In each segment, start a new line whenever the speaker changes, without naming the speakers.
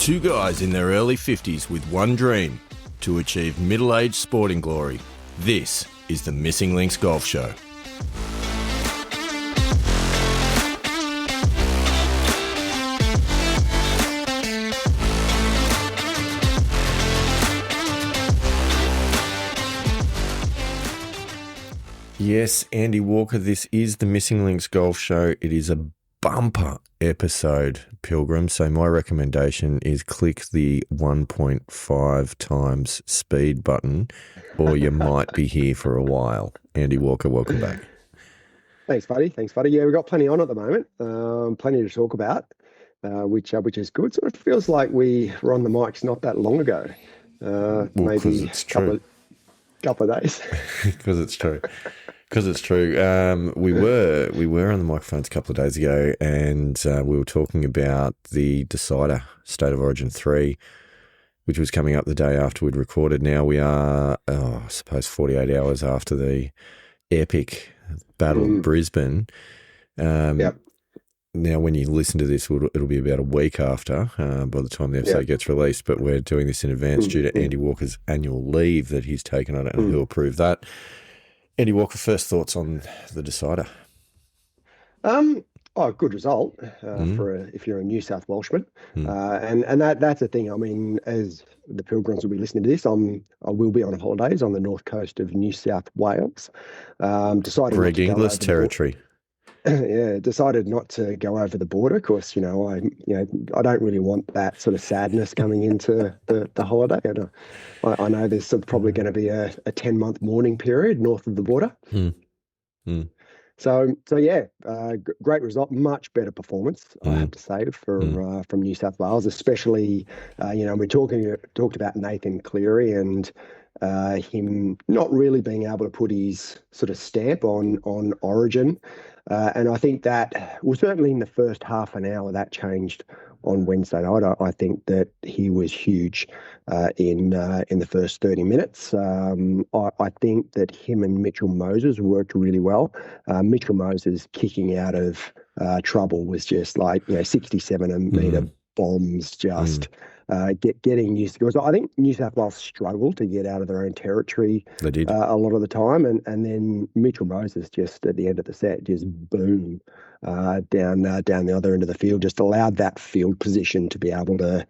Two guys in their early 50s with one dream, to achieve middle-aged sporting glory. This is the Missing Links Golf Show. Yes, Andy Walker, this is the Missing Links Golf Show. It is a bumper episode, Pilgrim. So my recommendation is click the 1.5 times speed button, or you might be here for a while. Andy Walker, welcome back.
Thanks, buddy. Yeah, we've got plenty on at the moment. Plenty to talk about, which is good. Sort of feels like we were on the mics not that long ago. Maybe
it's true.
Couple of days.
Because it's true. We were on the microphones a couple of days ago, and we were talking about the Decider State of Origin 3, which was coming up the day after we'd recorded. Now we are, I suppose, 48 hours after the epic Battle of Brisbane.
Yep.
Now, when you listen to this, it'll be about a week after, by the time the episode gets released, but we're doing this in advance due to Andy Walker's annual leave that he's taken on it, and he'll approve that. Andy Walker, first thoughts on the Decider?
Good result if you're a New South Welshman, and that's the thing. I mean, as the Pilgrims will be listening to this, I will be on holidays on the north coast of New South Wales. Decided
Greg Inglis territory.
Decided not to go over the border. Of course, I don't really want that sort of sadness coming into the holiday. And I know there's probably going to be a 10-month mourning period north of the border. So great result, much better performance, I have to say, from New South Wales, especially, we talked about Nathan Cleary and him not really being able to put his sort of stamp on Origin. And I think that, well, certainly in the first half an hour, that changed on Wednesday night. I think that he was huge in the first 30 minutes. I think that him and Mitchell Moses worked really well. Mitchell Moses kicking out of trouble was just like 67-metre bombs, just getting used to. Because I think New South Wales struggled to get out of their own territory.
They did
a lot of the time, and then Mitchell Moses just at the end of the set just boom down the other end of the field, just allowed that field position to be able to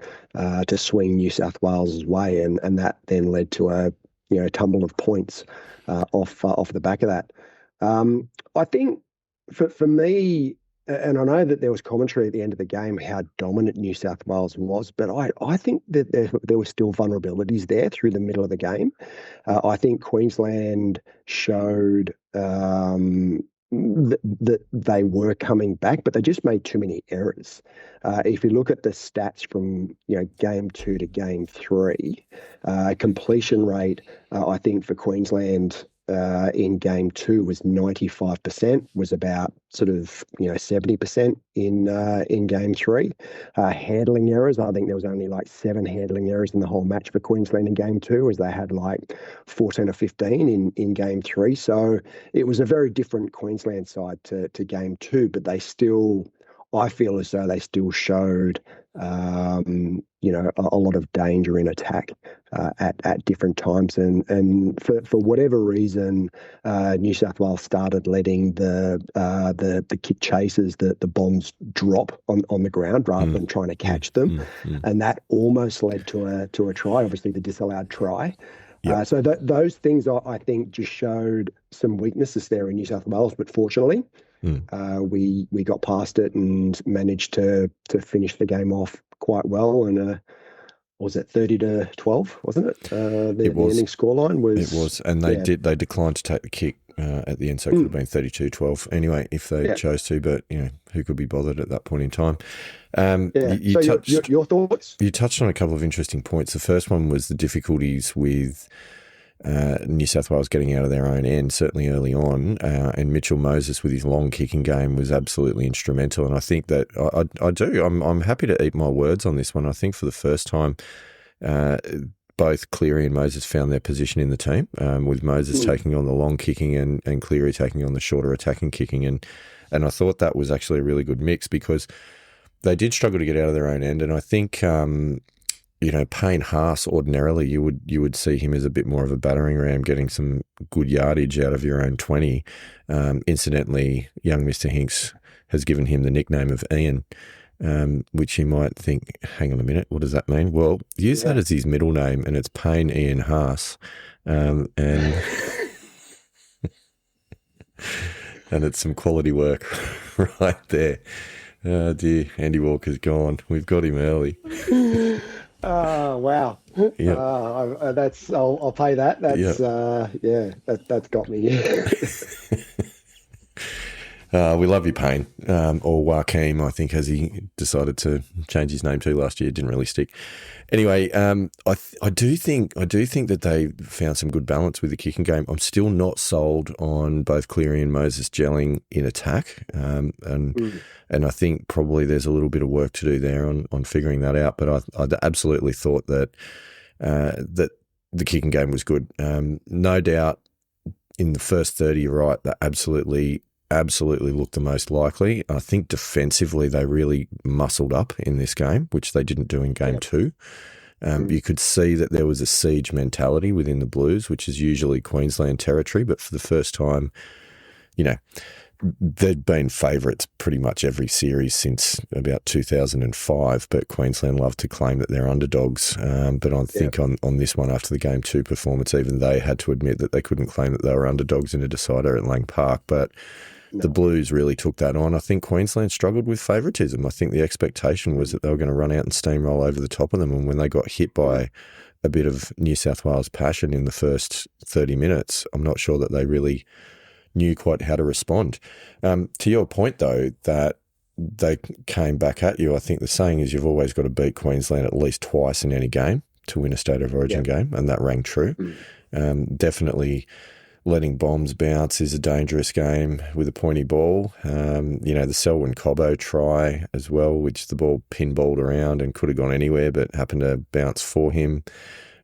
swing New South Wales' way, and that then led to a tumble of points off the back of that. I think for me. And I know that there was commentary at the end of the game how dominant New South Wales was, but I think that there were still vulnerabilities there through the middle of the game. I think Queensland showed that they were coming back, but they just made too many errors. If you look at the stats from game 2 to game 3, completion rate, I think for Queensland in game 2 was 95%, was about sort of 70% in game 3. Handling errors, I think there was only like 7 handling errors in the whole match for Queensland in game 2, as they had like 14 or 15 in game 3. So it was a very different Queensland side to game 2, but they still, I feel as though they still showed a lot of danger in attack at different times, and for whatever reason, New South Wales started letting the kick chasers, the bombs drop on the ground rather than trying to catch them, and that almost led to a try. Obviously, the disallowed try. Yep. So those things I think just showed some weaknesses there in New South Wales, but fortunately. We got past it and managed to finish the game off quite well. And was it 30-12? Wasn't it? The ending scoreline was.
It was, and they declined to take the kick at the end, so it could have been 32-12 anyway if they chose to. But who could be bothered at that point in time?
Your thoughts?
You touched on a couple of interesting points. The first one was the difficulties with New South Wales getting out of their own end, certainly early on, and Mitchell Moses with his long kicking game was absolutely instrumental. And I think that I'm happy to eat my words on this one. I think for the first time, both Cleary and Moses found their position in the team, with Moses taking on the long kicking and Cleary taking on the shorter attacking kicking. And I thought that was actually a really good mix, because they did struggle to get out of their own end, and I think Payne Haas ordinarily you would see him as a bit more of a battering ram, getting some good yardage out of your own 20. Incidentally, young Mr. Hinks has given him the nickname of Ian, which you might think, hang on a minute, what does that mean? Well, use that as his middle name, and it's Payne Ian Haas, and and it's some quality work right there. Oh dear, Andy Walker's gone. We've got him early.
Oh wow!
Yep.
I'll pay that. That's got me.
We love you, Payne, or Joaquim, I think, as he decided to change his name to last year. Didn't really stick. Anyway, I do think that they found some good balance with the kicking game. I'm still not sold on both Cleary and Moses gelling in attack, and I think probably there's a little bit of work to do there on figuring that out. But I absolutely thought that that the kicking game was good. No doubt, in the first 30, you're right, that absolutely looked the most likely. I think defensively they really muscled up in this game, which they didn't do in game two. You could see that there was a siege mentality within the Blues, which is usually Queensland territory, but for the first time, they'd been favourites pretty much every series since about 2005, but Queensland love to claim that they're underdogs. But I think on this one, after the game two performance, even they had to admit that they couldn't claim that they were underdogs in a decider at Lang Park. But the Blues really took that on. I think Queensland struggled with favouritism. I think the expectation was that they were going to run out and steamroll over the top of them. And when they got hit by a bit of New South Wales passion in the first 30 minutes, I'm not sure that they really knew quite how to respond. To your point, though, that they came back at you, I think the saying is you've always got to beat Queensland at least twice in any game to win a State of Origin game, and that rang true. Definitely letting bombs bounce is a dangerous game with a pointy ball. The Selwyn Cobbo try as well, which the ball pinballed around and could have gone anywhere but happened to bounce for him.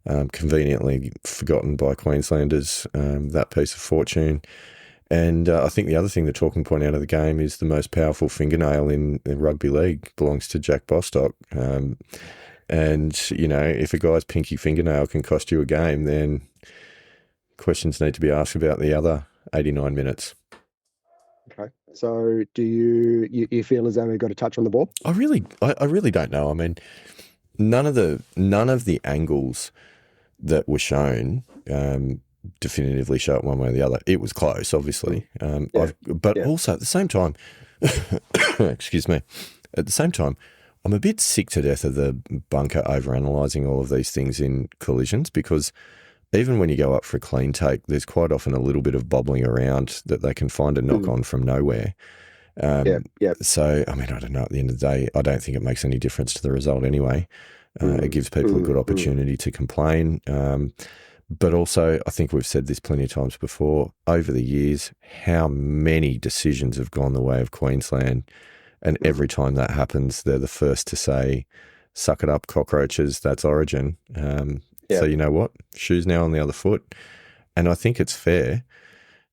Conveniently forgotten by Queenslanders, that piece of fortune. And I think the other thing, the talking point out of the game, is the most powerful fingernail in rugby league belongs to Jack Bostock. And, if a guy's pinky fingernail can cost you a game, then questions need to be asked about the other 89 minutes.
Okay. So do you feel as though we've got to touch on the ball?
I really don't know. I mean, none of the angles that were shown definitively show it one way or the other. It was close, obviously. Also at the same time, excuse me, at the same time, I'm a bit sick to death of the bunker overanalyzing all of these things in collisions, because even when you go up for a clean take, there's quite often a little bit of bobbling around that they can find a knock on from nowhere. So, I mean, I don't know, at the end of the day, I don't think it makes any difference to the result anyway. It gives people a good opportunity to complain. But also, I think we've said this plenty of times before, over the years, how many decisions have gone the way of Queensland. And every time that happens, they're the first to say, suck it up, cockroaches, that's Origin. So you know what? Shoes now on the other foot. And I think it's fair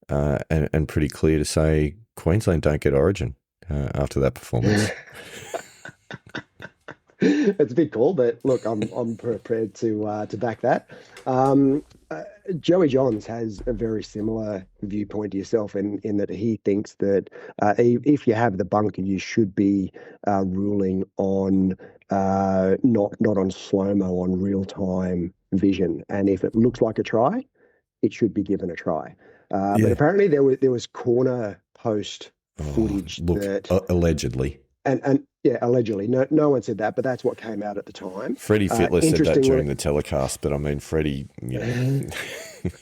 and pretty clear to say Queensland don't get Origin after that performance.
It's a big call, but look, I'm prepared to back that. Joey Johns has a very similar viewpoint to yourself in that he thinks that if you have the bunker, you should be ruling on not on slow-mo, on real-time vision. And if it looks like a try, it should be given a try. But apparently there was corner post footage
allegedly.
And allegedly. No one said that, but that's what came out at the time.
Freddie Fittler said that during the telecast, but I mean, Freddie,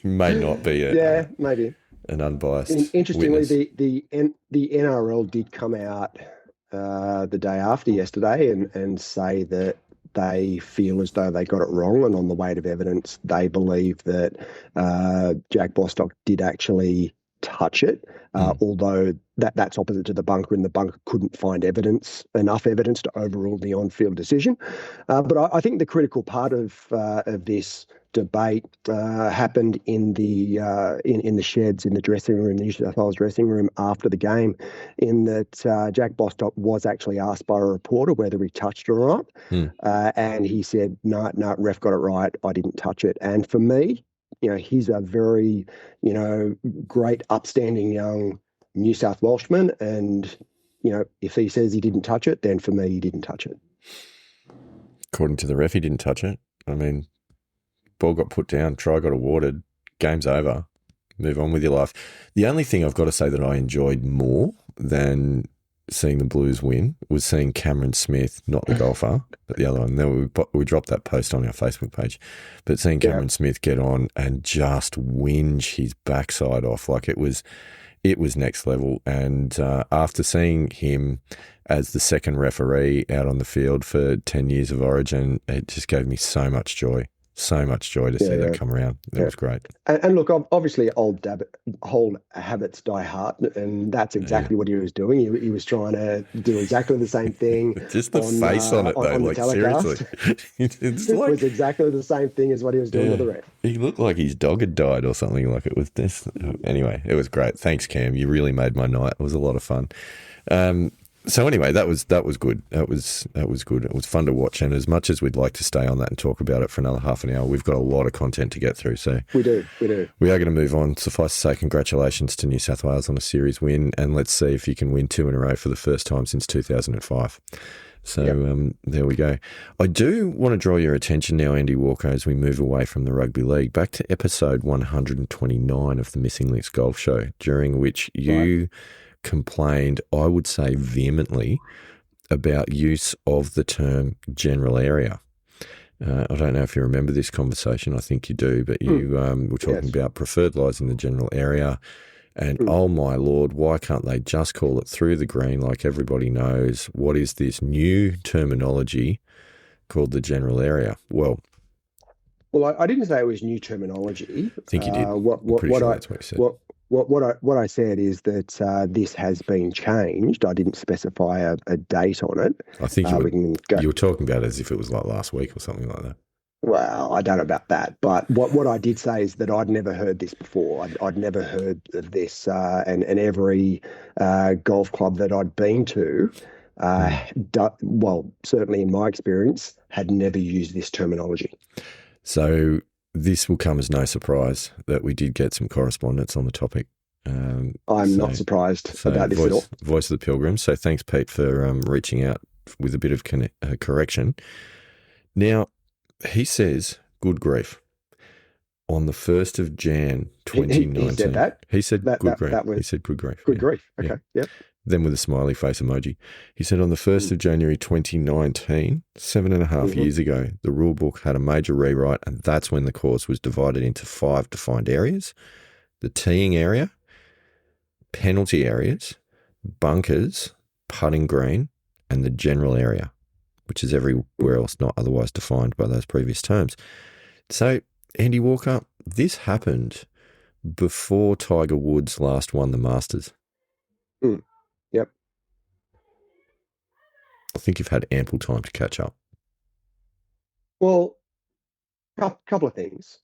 may not be
maybe
an unbiased.
Interestingly,
witness.
the NRL did come out the day after yesterday and say that they feel as though they got it wrong, and on the weight of evidence, they believe that Jack Bostock did actually touch it, although that's opposite to the bunker, and the bunker couldn't find enough evidence to overrule the on-field decision. But I think the critical part of this debate happened in the sheds in the dressing room, the New South Wales dressing room after the game, in that Jack Bostock was actually asked by a reporter whether he touched it or not, and he said, no, ref got it right, I didn't touch it. And for me, he's a very, great, upstanding young New South Welshman, and if he says he didn't touch it, then for me, he didn't touch it.
According to the ref, he didn't touch it. I mean, ball got put down, try got awarded, game's over, move on with your life. The only thing I've got to say that I enjoyed more than seeing the Blues win was seeing Cameron Smith, not the golfer, but the other one. Then we dropped that post on our Facebook page, but seeing Cameron Smith get on and just whinge his backside off, like it was next level. And after seeing him as the second referee out on the field for 10 years of Origin, it just gave me so much joy. So much joy to see that come around. It was great.
And look, obviously, old habits die hard, and that's exactly what he was doing. He was trying to do exactly the same thing.
Just the face on it, though. Like, seriously.
It was exactly the same thing as what he was doing with the ref.
He looked like his dog had died or something. Like, it was this. Anyway, it was great. Thanks, Cam. You really made my night. It was a lot of fun. So anyway, that was good. That was good. It was fun to watch, and as much as we'd like to stay on that and talk about it for another half an hour, we've got a lot of content to get through. So
we do.
We are going to move on. Suffice to say, congratulations to New South Wales on a series win, and let's see if you can win 2 in a row for the first time since 2005. So there we go. I do want to draw your attention now, Andy Walker, as we move away from the rugby league, back to episode 129 of the Missing Links Golf Show, during which you complained, I would say vehemently, about use of the term general area. I don't know if you remember this conversation. I think you do, but you were talking about preferred lies in the general area. And oh my Lord, why can't they just call it through the green like everybody knows? What is this new terminology called the general area? Well,
I didn't say it was new terminology.
I think you did. I'm pretty sure that's what you said.
What I said is that this has been changed. I didn't specify a date on it.
I think you were talking about it as if it was like last week or something like that.
Well, I don't know about that, but what I did say is that I'd never heard this before. I'd never heard of this, and every golf club that I'd been to, certainly in my experience, had never used this terminology.
So this will come as no surprise that we did get some correspondence on the topic.
I'm not surprised about this at all.
Voice of the Pilgrims. So thanks, Pete, for reaching out with a bit of correction. Now, he says, good grief, on the 1st of Jan 2019.
He said that?
He said good grief. He said good grief.
Good grief. Okay. Yeah.
Then with a smiley face emoji. He said on the 1st of January 2019, 7.5 years ago, the rule book had a major rewrite, and that's when the course was divided into 5 defined areas: the teeing area, penalty areas, bunkers, putting green, and the general area, which is everywhere else not otherwise defined by those previous terms. So, Andy Walker, this happened before Tiger Woods last won the Masters.
Yep.
I think you've had ample time to catch up.
Well, a couple of things.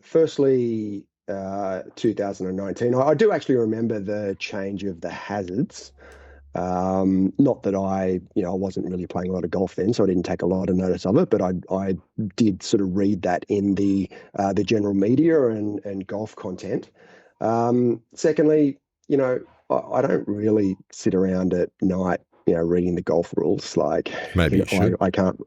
Firstly, 2019, I do actually remember the change of the hazards. Not that I wasn't really playing a lot of golf then, so I didn't take a lot of notice of it, but I did sort of read that in the general media and golf content. Secondly, I don't really sit around at night, reading the golf rules. Like,
maybe you should.
I can't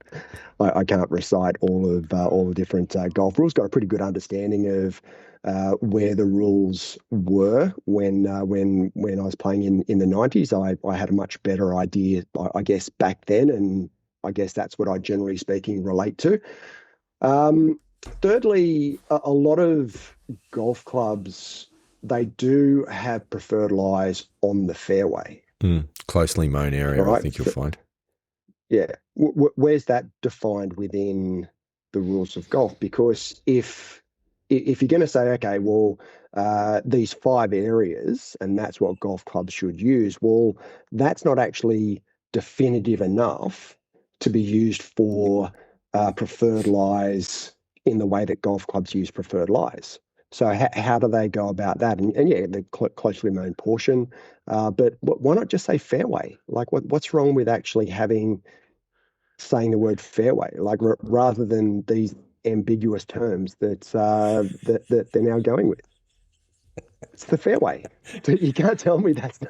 recite all the different golf rules. Got a pretty good understanding of where the rules were when I was playing in the 90s. I had a much better idea, I guess, back then, and I guess that's what I generally speaking relate to. Thirdly, a lot of golf clubs, they do have preferred lies on the fairway.
Closely mown area, right? I think you'll find.
Yeah. Where's that defined within the rules of golf? Because if if you're going to say, okay, well, these 5 areas, and that's what golf clubs should use, well, that's not actually definitive enough to be used for preferred lies in the way that golf clubs use preferred lies. So how do they go about that? And yeah, the closely known portion, but why not just say fairway? Like, what's wrong with actually saying the word fairway, like rather than these ambiguous terms that they're now going with? It's the fairway. You can't tell me that's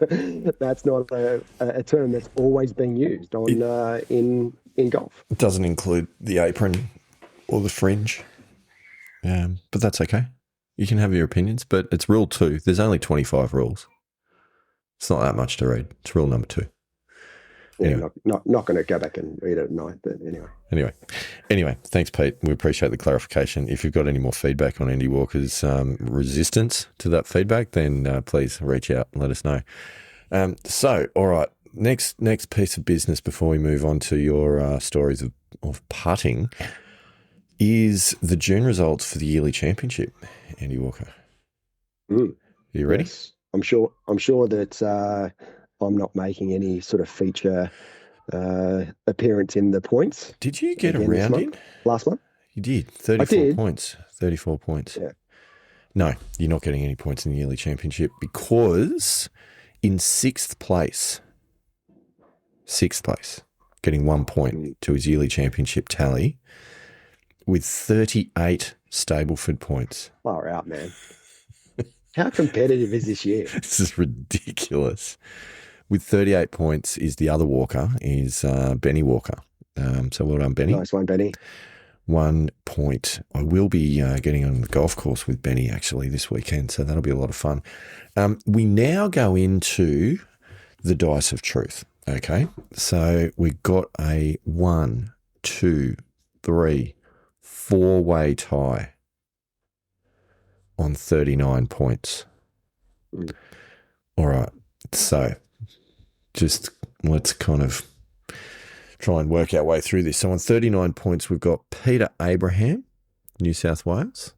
not a term that's always being used in golf.
It doesn't include the apron or the fringe, but that's okay. You can have your opinions, but it's rule 2. There's only 25 rules. It's not that much to read. It's rule number 2.
Yeah, anyway. not going to go back and read it at night, but
Anyway, thanks, Pete. We appreciate the clarification. If you've got any more feedback on Andy Walker's resistance to that feedback, then please reach out and let us know. So, all right, next piece of business before we move on to your stories of putting is the June results for the yearly championship, Andy Walker. Are you ready?
Yes. I'm sure that I'm not making any sort of feature appearance in the points.
Did you get around in?
Last month?
You did. 34 points. 34 points.
Yeah.
No, you're not getting any points in the yearly championship because in 6th place, getting 1 point to his yearly championship tally with 38 Stableford points.
Far out, man. How competitive is this year?
This is ridiculous. With 38 points is the other Walker, is Benny Walker. So well done, Benny.
Nice one, Benny.
1 point. I will be getting on the golf course with Benny actually this weekend, so that'll be a lot of fun. We now go into the dice of truth. Okay, so we've got a 1, 2, 3, 4-way tie on 39 points. All right, so just let's kind of try and work our way through this. So on 39 points, we've got Peter Abraham, New South Wales.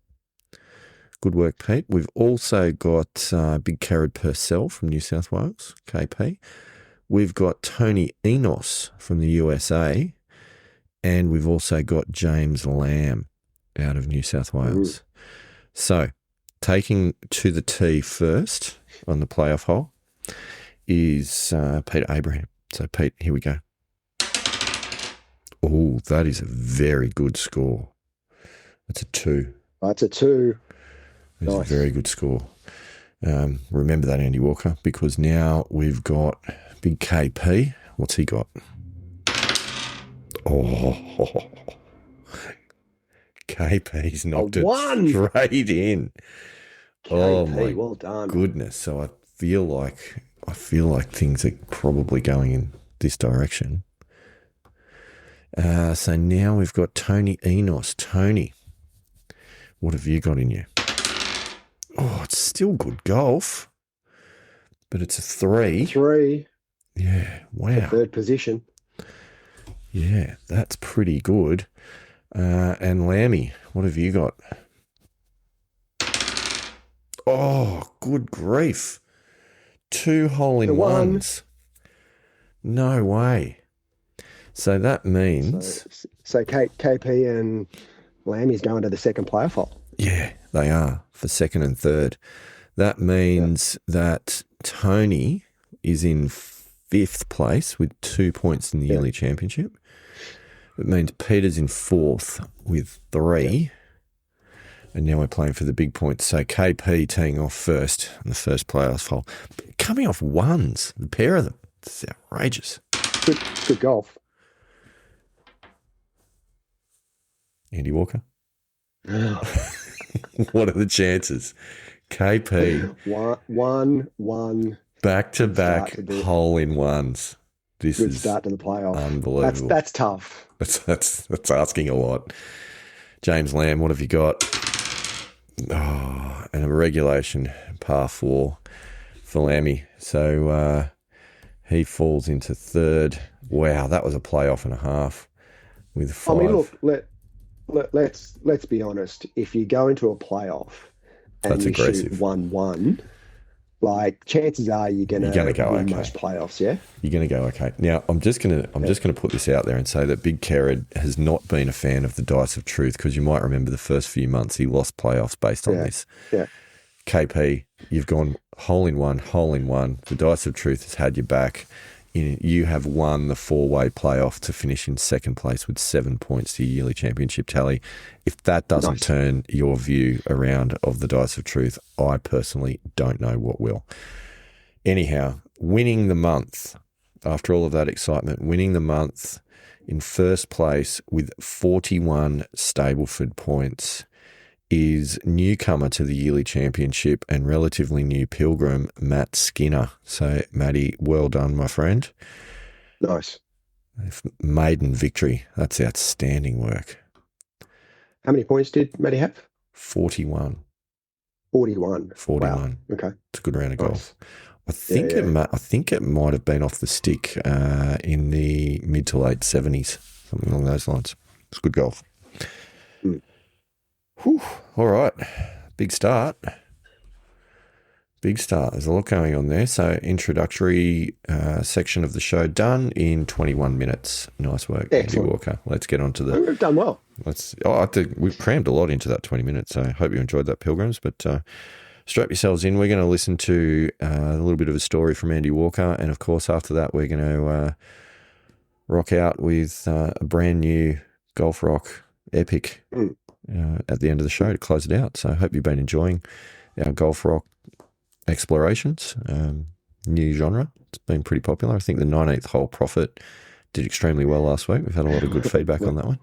Good work, Pete. We've also got Big Carrot Purcell from New South Wales, KP. We've got Tony Enos from the USA. And we've also got James Lamb out of New South Wales. So taking to the tee first on the playoff hole is Peter Abraham. So, Pete, here we go. Oh, that is a very good score. That's a 2.
That's a 2.
That's nice. A very good score. Remember that, Andy Walker, because now we've got Big KP. What's he got? Oh, KP's knocked it straight in.
KP,
oh my
well done.
Goodness! So I feel like things are probably going in this direction. So now we've got Tony Enos. Tony, what have you got in you? Oh, it's still good golf, but it's a 3.
3.
Yeah, wow.
The 3rd position.
Yeah, that's pretty good. And Lammy, what have you got? Oh, good grief. 2 hole-in-ones. No way. So that means...
So KP and Lammy's going to the second playoff hole.
Yeah, they are, for 2nd and 3rd. That means that Tony is in 5th place with 2 points in the yearly championship. It means Peter's in 4th with 3. And now we're playing for the big points. So KP teeing off first on the first playoff hole. Coming off 1s, the pair of them. It's outrageous.
Good golf.
Andy Walker? What are the chances? KP.
One.
Back-to-back hole-in-ones. This
Good
is
start to the playoff.
Unbelievable.
That's tough.
That's asking a lot. James Lamb, what have you got? Oh, and a regulation par 4 for Lammy. So he falls into 3rd. Wow, that was a playoff and a half with 5.
I mean, look, let's be honest. If you go into a playoff and
That's
you shoot
aggressive.
1-1, like chances are you're
You're
gonna
going to go
win
okay.
most playoffs. Yeah.
You're going to go okay. Now, I'm just going to put this out there and say that Big Kerrod has not been a fan of the Dice of Truth, because you might remember the first few months he lost playoffs based on
Yeah.
this.
Yeah.
KP, you've gone hole in one, hole in one. The Dice of Truth has had your back. You have won the 4-way playoff to finish in second place with 7 points to your yearly championship tally. If that doesn't
Nice.
turn your view around of the Dice of Truth, I personally don't know what will. Anyhow, winning the month, after all of that excitement, winning the month in first place with 41 Stableford points is newcomer to the yearly championship and relatively new pilgrim, Matt Skinner. So, Matty, well done, my friend.
Nice.
Maiden victory. That's outstanding work.
How many points did Matty have?
41.
41.
41.
Wow. Okay.
It's a good round of
Nice.
golf. I think
Yeah.
I think it might have been off the stick in the mid to late 70s, something along those lines. It's good golf.
Mm.
Whew. All right. Big start. Big start. There's a lot going on there. So, introductory section of the show done in 21 minutes. Nice work, Andy
Excellent.
Walker. Let's get on to the.
We've done well.
I think we've crammed a lot into that 20 minutes. So, I hope you enjoyed that, Pilgrims. But strap yourselves in. We're going to listen to a little bit of a story from Andy Walker. And, of course, after that, we're going to rock out with a brand new Golf Rock epic at the end of the show to close it out. So I hope you've been enjoying our Golf Rock explorations, new genre. It's been pretty popular. I think the 19th hole Prophet did extremely well last week. We've had a lot of good feedback on that one.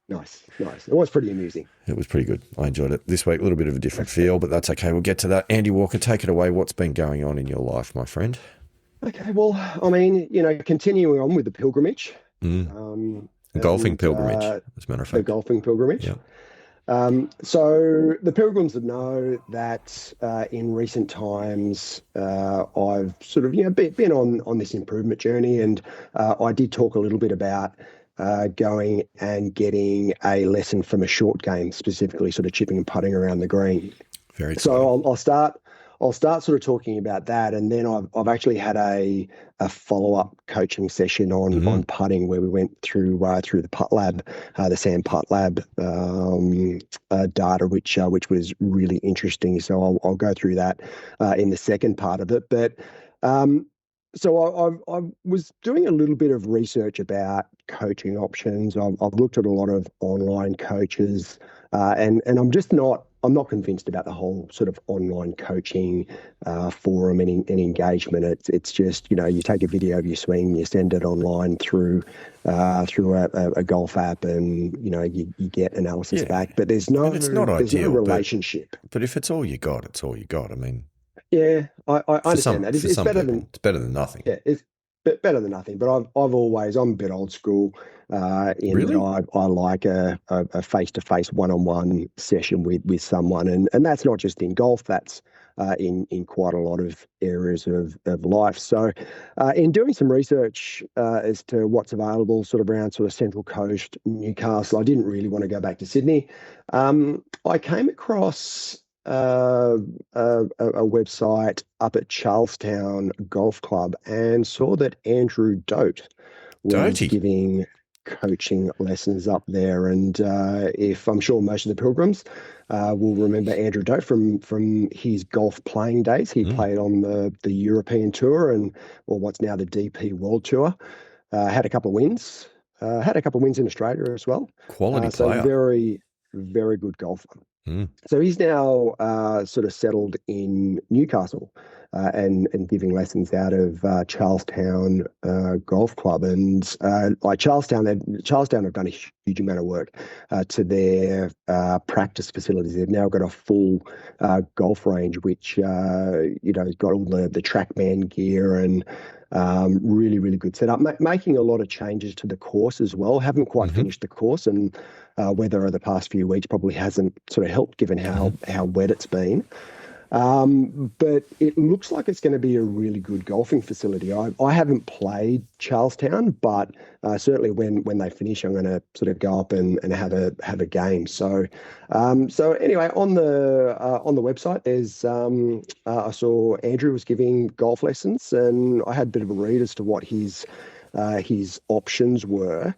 Nice. It was pretty amusing.
It was pretty good. I enjoyed it. This week, a little bit of a different feel, but that's okay. We'll get to that. Andy Walker, take it away. What's been going on in your life, my friend?
Okay. Well, I mean, continuing on with the pilgrimage.
Golfing pilgrimage, as a matter of
The
fact.
golfing pilgrimage.
Yeah.
So the pilgrims would know that in recent times I've sort of been on this improvement journey, and I did talk a little bit about going and getting a lesson from a short game, specifically sort of chipping and putting around the green.
Very exciting.
So I'll start sort of talking about that, and then I've actually had a follow-up coaching session on putting, where we went through the putt lab, the Sand Putt Lab data, which was really interesting. So I'll go through that in the second part of it. But so I was doing a little bit of research about coaching options. I've looked at a lot of online coaches, and I'm not convinced about the whole sort of online coaching forum and engagement. It's just, you take a video of your swing, you send it online through a golf app, and you get analysis back. But there's no,
it's not
there's
ideal,
no relationship.
But if it's all you got, it's all you got. I mean,
yeah, I understand that. It's better than
nothing.
Yeah, it's better than nothing. But I'm a bit old school.
Really?
That I like a face-to-face one-on-one session with someone, and that's not just in golf, that's in quite a lot of areas of life. So in doing some research as to what's available sort of around sort of Central Coast, Newcastle, I didn't really want to go back to Sydney. I came across a website up at Charlestown Golf Club and saw that Andrew Dote was giving coaching lessons up there. And if I'm sure most of the pilgrims will remember Andrew Dote from his golf playing days. He played on the European Tour and what's now the DP World Tour. Had a couple of wins. Had a couple of wins in Australia as well.
Quality
So
player.
very, very good golfer. So he's now sort of settled in Newcastle and giving lessons out of Charlestown Golf Club. And like Charlestown have done a huge amount of work to their practice facilities. They've now got a full golf range, which has got all the TrackMan gear and really, really good setup. Making a lot of changes to the course as well. Haven't quite finished the course, and weather over the past few weeks probably hasn't sort of helped, given how wet it's been. But it looks like it's going to be a really good golfing facility. I haven't played Charlestown, but certainly when they finish, I'm going to sort of go up and have a game. So anyway, on the website, there's I saw Andrew was giving golf lessons, and I had a bit of a read as to what his options were.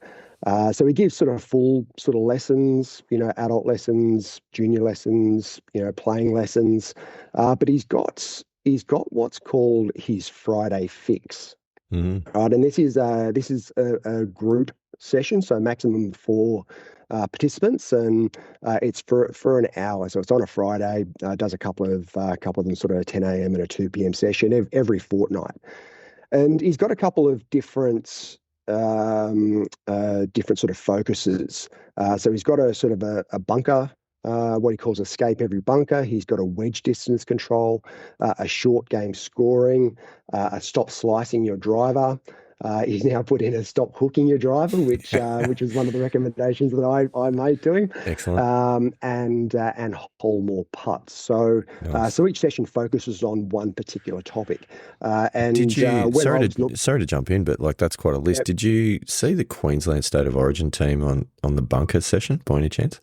So he gives sort of full sort of lessons, adult lessons, junior lessons, playing lessons, but he's got what's called his Friday fix, right? And this is a group session, so maximum 4 participants, and it's for an hour. So it's on a Friday. Does a couple of them sort of a 10 a.m. and a 2 p.m. session every fortnight, and he's got a couple of different sort of focuses. So he's got a sort of a bunker, what he calls escape every bunker. He's got a wedge distance control, a short game scoring, a stop slicing your driver. He's now put in a stop hooking your driver, which was one of the recommendations that I made to him.
Excellent.
And hole more putts. So
Nice.
so each session focuses on one particular topic. And
Did you?
when
Sorry
I was
sorry to jump in, but like that's quite a list.
Yep.
Did you see the Queensland State of Origin team on the bunker session by any chance?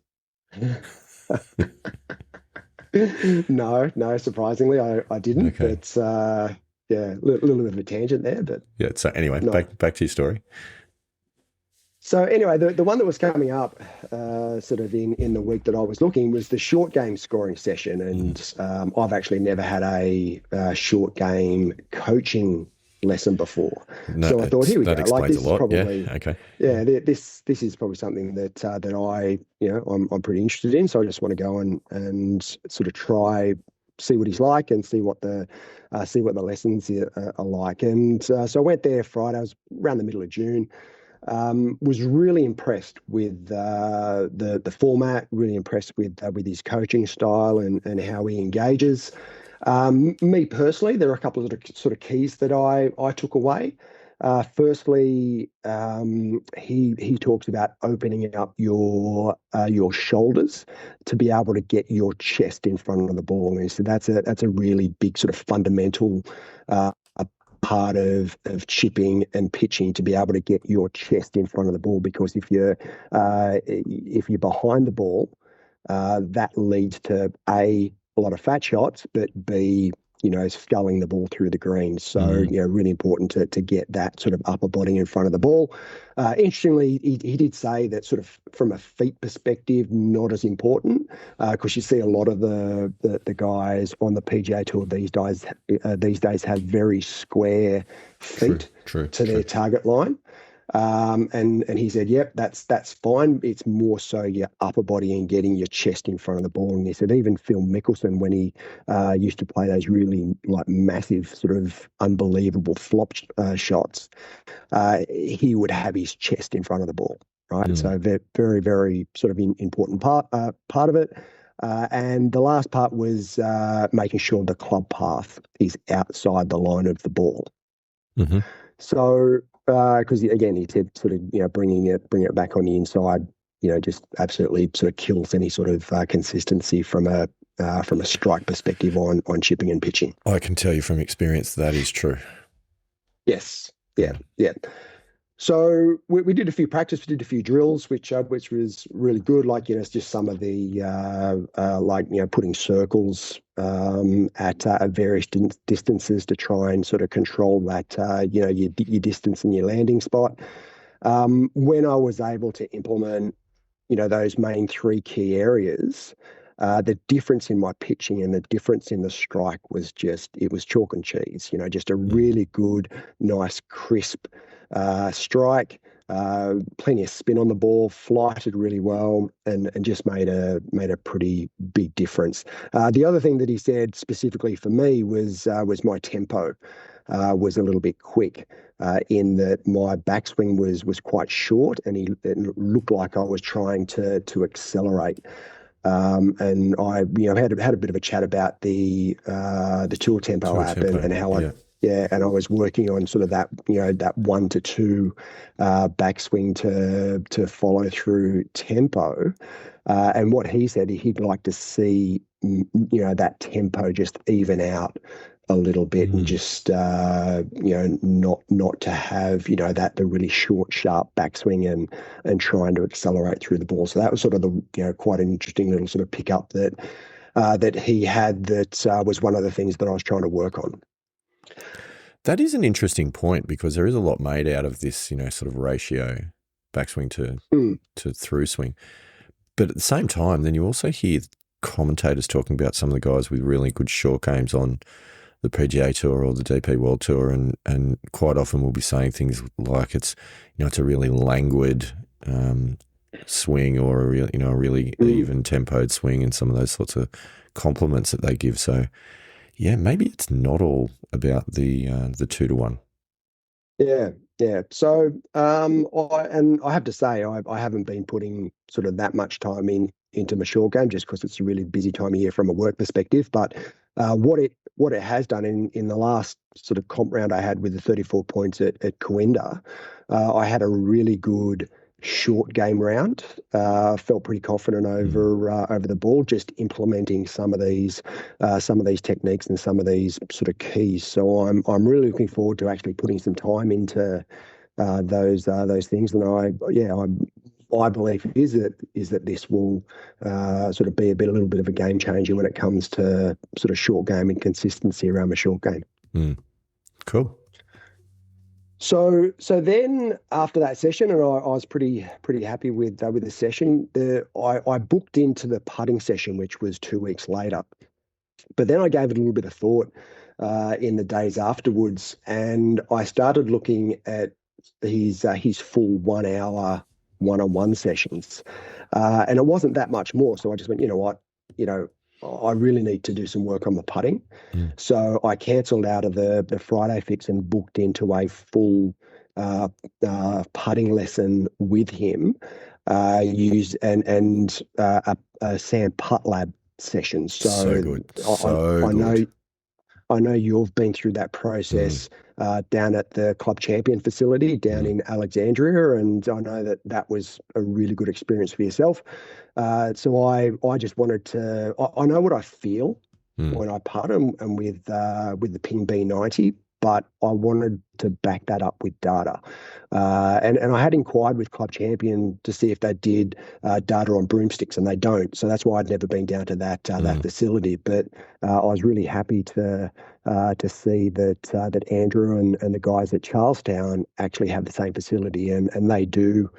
No, surprisingly, I didn't.
Okay.
But yeah, little bit of a tangent there. But
Yeah. So anyway,
no.
back to your story.
So anyway, the one that was coming up sort of in the week that I was looking was the short game scoring session, and I've actually never had a short game coaching lesson before.
No,
So I thought, here we go.
that
Like
explains
this
a lot.
is probably
Yeah. Okay.
this is probably something that I'm pretty interested in. So I just want to go and sort of try, see what he's like, and see what the lessons are like. And so I went there Friday. I was around the middle of June. Was really impressed with the format. Really impressed with his coaching style and how he engages. Me personally, there are a couple of sort of keys that I took away. Firstly, he talks about opening up your shoulders to be able to get your chest in front of the ball, and so that's a really big sort of fundamental part of chipping and pitching, to be able to get your chest in front of the ball, because if you're behind the ball, that leads to a lot of fat shots, but B, sculling the ball through the green. So, really important to get that sort of upper body in front of the ball. Interestingly, he did say that sort of from a feet perspective, not as important, because you see a lot of the guys on the PGA Tour these days have very square feet
True.
their target line. And he said, yep, that's fine. It's more so your upper body and getting your chest in front of the ball. And he said even Phil Mickelson, when he used to play those really like massive sort of unbelievable flop shots, he would have his chest in front of the ball, right? So very, very sort of important part of it. And the last part was making sure the club path is outside the line of the ball. So, because again, he said sort of bringing it back on the inside, just absolutely sort of kills any sort of consistency from a strike perspective on chipping and pitching.
I can tell you from experience that is true.
Yes, yeah. So we did a few practice, we did a few drills, which was really good. Like it's just some of the putting circles at various distances to try and sort of control that your distance and your landing spot. When I was able to implement those main 3 key areas, the difference in my pitching and the difference in the strike was it was chalk and cheese. Just a really good, nice, crisp strike, plenty of spin on the ball, flighted really well, and just made a pretty big difference. The other thing that he said specifically for me was my tempo was a little bit quick, in that my backswing was quite short, and it looked like I was trying to accelerate. And I had a bit of a chat about the Tour Tempo app and how Yeah, and I was working on sort of that, that 1 to 2 backswing to follow through tempo. And what he said, he'd like to see, that tempo just even out a little bit, and just not to have that the really short, sharp backswing and trying to accelerate through the ball. So that was sort of the quite an interesting little sort of pickup that he had. That was one of the things that I was trying to work on.
That is an interesting point, because there is a lot made out of this, sort of ratio backswing to through swing. But at the same time, then you also hear commentators talking about some of the guys with really good short games on the PGA Tour or the DP World Tour, and quite often we'll be saying things like it's a really languid swing, or a really even tempoed swing, and some of those sorts of compliments that they give. So yeah, maybe it's not all about the 2-to-1.
Yeah. So I have to say I haven't been putting sort of that much time into my short game, just because it's a really busy time of year from a work perspective. But what it has done in the last sort of comp round I had with the 34 points at Coenda, I had a really good short game round. Felt pretty confident over the ball, just implementing some of these techniques and some of these sort of keys. So I'm really looking forward to actually putting some time into those things. And I believe is that this will sort of be a little bit of a game changer when it comes to sort of short game and consistency around the short game.
Cool.
So then after that session, and I was pretty happy with the session. I booked into the putting session, which was 2 weeks later. But then I gave it a little bit of thought in the days afterwards, and I started looking at his full 1 hour one-on-one sessions, and it wasn't that much more. So I just went, you know what, I really need to do some work on the putting. So I cancelled out of the Friday fix and booked into a full putting lesson with him, used and a Sam Putt Lab session.
So good.
I know you've been through that process down at the Club Champion facility down in Alexandria, and I know that was a really good experience for yourself. So I just wanted to. I know what I feel when I putt and with the Ping B90, but I wanted to back that up with data. And I had inquired with Club Champion to see if they did data on broomsticks, and they don't. So that's why I'd never been down to that facility. But I was really happy to see that Andrew and the guys at Charlestown actually have the same facility, and they do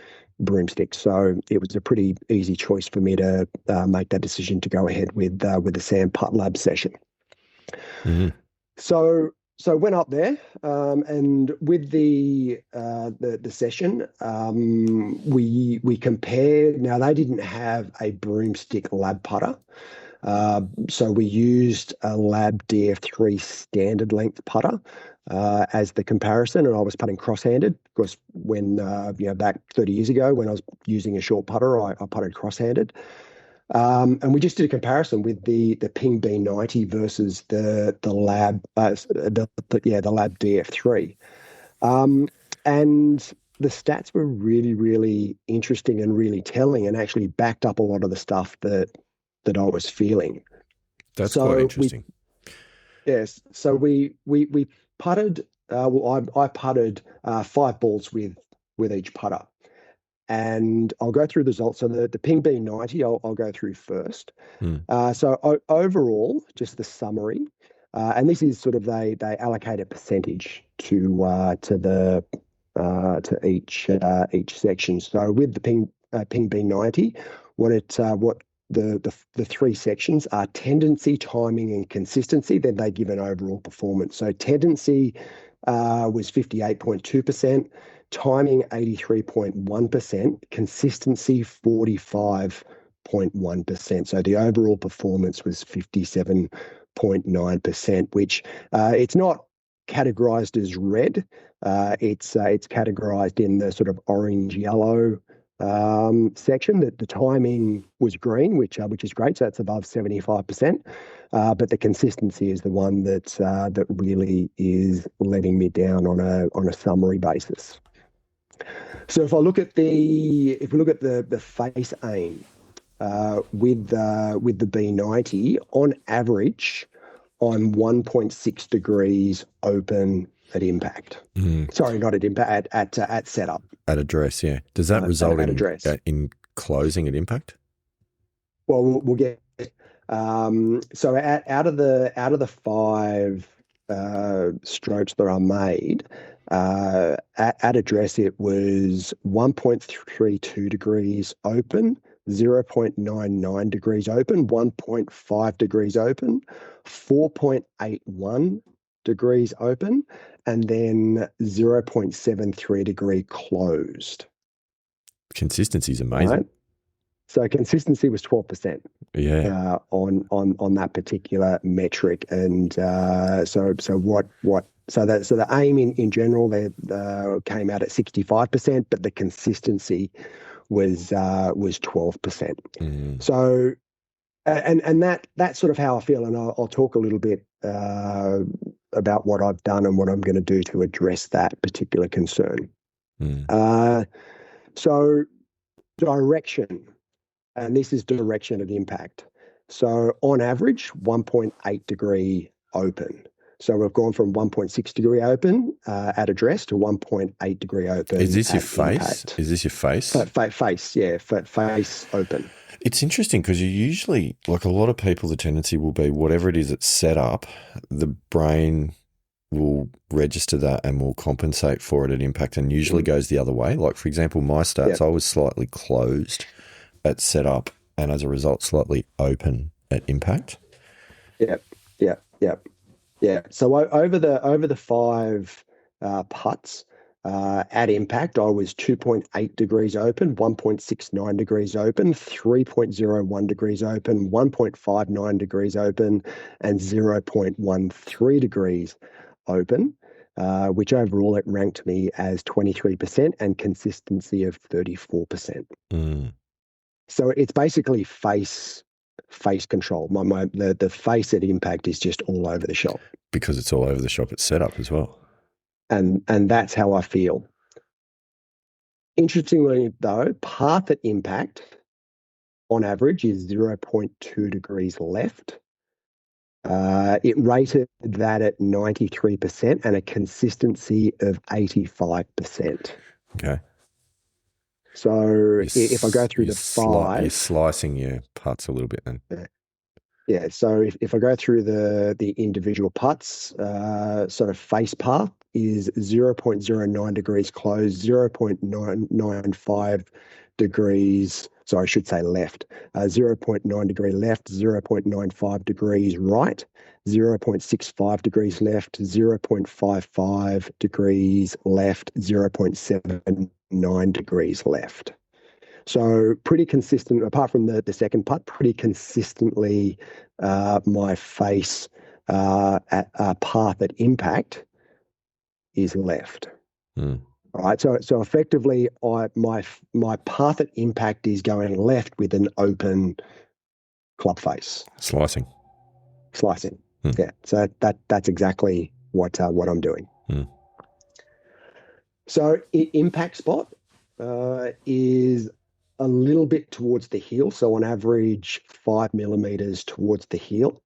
broomsticks. So it was a pretty easy choice for me to make that decision to go ahead with the Sam Putt Lab session. So I went up there, and with the session, we compared. Now they didn't have a broomstick lab putter, so we used a Lab DF3 standard length putter as the comparison, and I was putting cross-handed because when back 30 years ago when I was using a short putter, I putted cross-handed. And we just did a comparison with the Ping B90 versus the Lab the Lab DF3, and the stats were really, really interesting and really telling, and actually backed up a lot of the stuff that I was feeling.
That's quite interesting.
Yes. So we putted. I putted 5 balls with each putter. And I'll go through the results. So the Ping B90, I'll go through first. So overall, just the summary, and this is sort of they allocate a percentage to each section. So with the Ping B90, what the 3 sections are: tendency, timing, and consistency. Then they give an overall performance. So tendency was 58.2%. Timing 83.1%, consistency 45.1%. So the overall performance was 57.9%, which it's not categorized as red. It's categorized in the sort of orange yellow section. That the timing was green, which is great. So that's above 75%. but the consistency is the one that really is letting me down on a summary basis. So if we look at the face aim with the B90, on average, I'm 1.6 degrees open at impact. Sorry, not at impact, at setup.
At address, yeah. Does that result in closing at impact?
Well, we'll get. So out of the 5 strokes that I made, at address it was 1.32 degrees open, 0.99 degrees open, 1.5 degrees open, 4.81 degrees open, and then 0.73 degree closed.
Consistency is amazing.
Right? So consistency was 12%.
Yeah.
On that particular metric, and so the aim in general they came out at 65%, but the consistency was 12%. So and that's sort of how I feel, and I'll talk a little bit about what I've done and what I'm going to do to address that particular concern. So direction. And this is direction at impact. So on average, 1.8 degree open. So we've gone from 1.6 degree open at address to 1.8 degree open.
Is this your face?
Impact.
Is this your face?
Face, yeah, face open.
It's interesting because you usually, like a lot of people, the tendency will be whatever it is that's set up, the brain will register that and will compensate for it at impact, and usually goes the other way. Like, for example, my stats, I was slightly closed at setup and as a result slightly open at impact. Yeah.
So over the 5 putts at impact, I was 2.8 degrees open, 1.69 degrees open, 3.01 degrees open, 1.59 degrees open, and 0.13 degrees open, which overall it ranked me as 23% and consistency of 34%. So it's basically face control. The face at impact is just all over the shop.
Because it's all over the shop at setup as well.
And that's how I feel. Interestingly though, path at impact on average is 0.2 degrees left. It rated that at 93% and a consistency of 85%.
Okay.
So if I go through the 5...
You're slicing your putts a little bit then.
Yeah, so if I go through the individual putts, sort of face path is 0.09 degrees closed, 0.995 degrees, sorry, I should say left, 0.9 degree left, 0.95 degrees right, 0.65 degrees left, 0.55 degrees left, 0.79 degrees left. So pretty consistent, apart from the second putt, pretty consistently my face at path at impact is left. All right, so effectively my path at impact is going left with an open club face. Slicing. Yeah, so that's exactly what I'm doing. So impact spot is a little bit towards the heel, so on average 5 millimeters towards the heel.